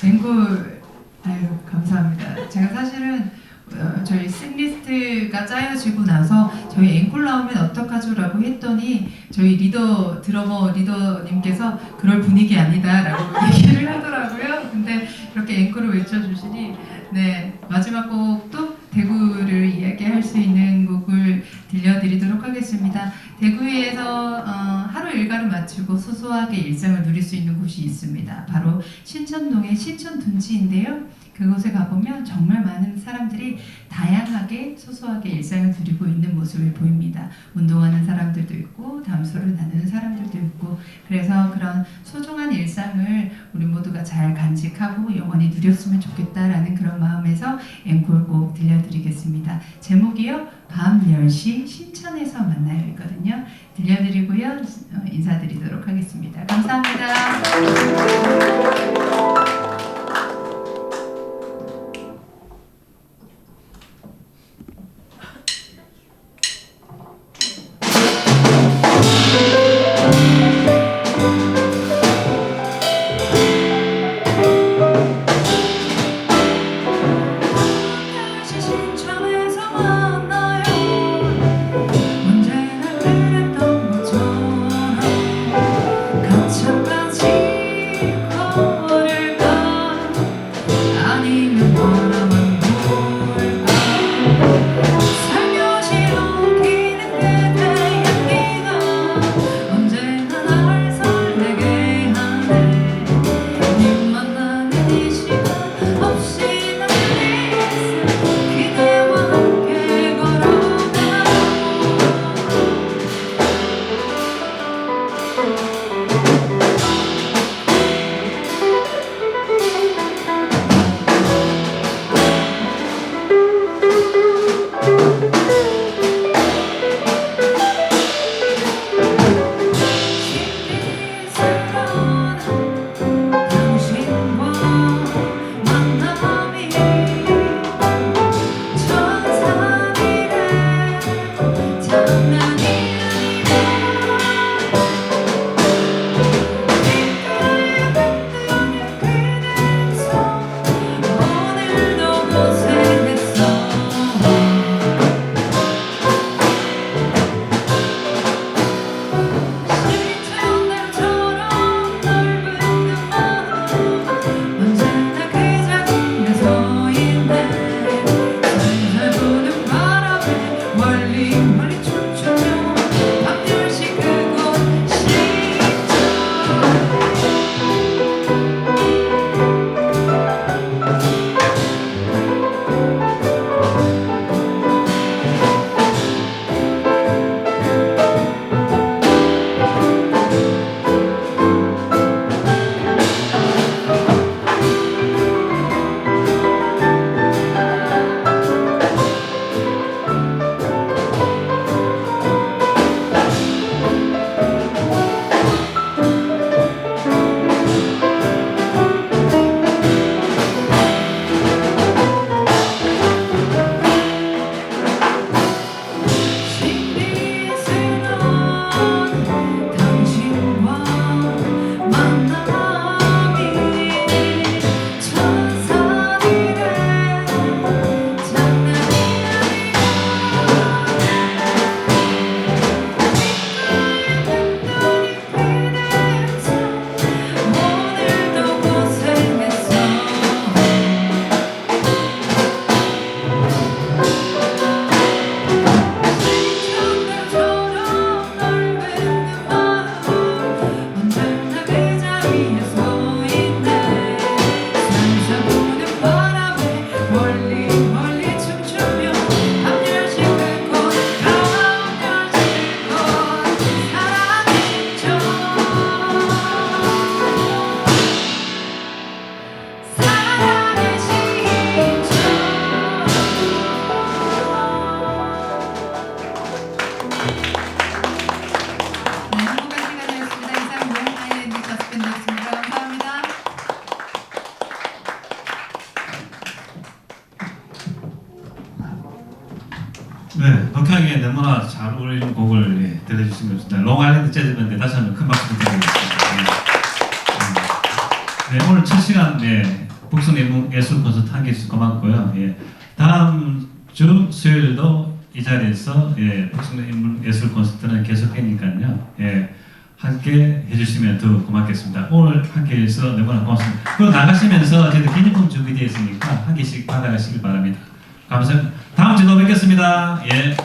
앵콜, 아유 감사합니다. 제가 사실은 저희 싱리스트가 짜여지고 나서 저희 앵콜 나오면 어떡하죠라고 했더니 저희 드러머 리더님께서 그럴 분위기 아니다라고 얘기를 하더라고요. 근데 그렇게 앵콜을 외쳐주시니 네 마지막 곡도 대구를 이야기할 수 있는 곡을 들려드리도록 하겠습니다. 대구에서 하루 일과를 마치고 소소하게 일상을 누릴 수 있는 곳이 있습니다. 바로 신천동의 신천둔지인데요. 그곳에 가보면 정말 많은 사람들이 다양하게 소소하게 일상을 누리고 있는 모습을 보입니다. 운동하는 사람들도 있고 담소를 나누는 사람들도 있고 그래서 그런 소중한 일상을 우리 모두가 잘 간직하고 영원히 누렸으면 좋겠다라는 그런 마음에서 앵콜곡 들려드리겠습니다. 제목이요. 밤 10시 신천에서 만나요 있거든요. 들려드리고요. 인사드리도록 하겠습니다. 감사합니다. 신천에서 만나요. 언제나 그랬던 것처럼 가차까지 걸을까 아니면 바라만 볼까 살며시 녹이는 그대의 향기가 언제나 날 설레게 하네. 네 만나는 이 시간 없이 난 그대와 함께 걸어가 신비스러운 당신과 만남이 천사들의 장난이 아니라 그대에서 오늘도 고생했어. 신천대로처럼 넓은 그 마음 언제나 그 자리에 서 있네. 살살 부는 바람에 멀리 멀리 춤추며 밤 10시 그곳 신천 신비스러운 당신과 만남이 천사들의 장난이 아니라 오늘도 고생했어. 신천대로처럼 넓은 그 마음 언제나 그 자리에 서 있네. 살살 부는 바람에 멀리 멀리 춤추며 밤 10시 그곳 밤 10시 그곳 사랑의 신천 사랑의 신천 네, 행복한 시간이었습니다. 이상 웨이 하이엔드 저스밴드였습니다. 감사합니다. 네, 독향에 너무나 잘 어울리는 곡을 들려주신 것 같습니다. 롱아일랜드 재즈밴드 다시 한번 큰 박수 부탁드리겠습니다. 네, 오늘 첫 시간 북성 예술 콘서트 함께 해주셔서 고맙고요. 예. 다음 주 수요일도 이 자리에서 예, 북성 예술 콘서트는 계속되니까요. 예. 함께 해주시면 더 고맙겠습니다. 오늘 함께 해서 너무나 고맙습니다. 그리고 나가시면서 저희도 기념품 준비되어 있으니까 한 개씩 받아가시길 바랍니다. 감사합니다. 다음 주도 뵙겠습니다. 예.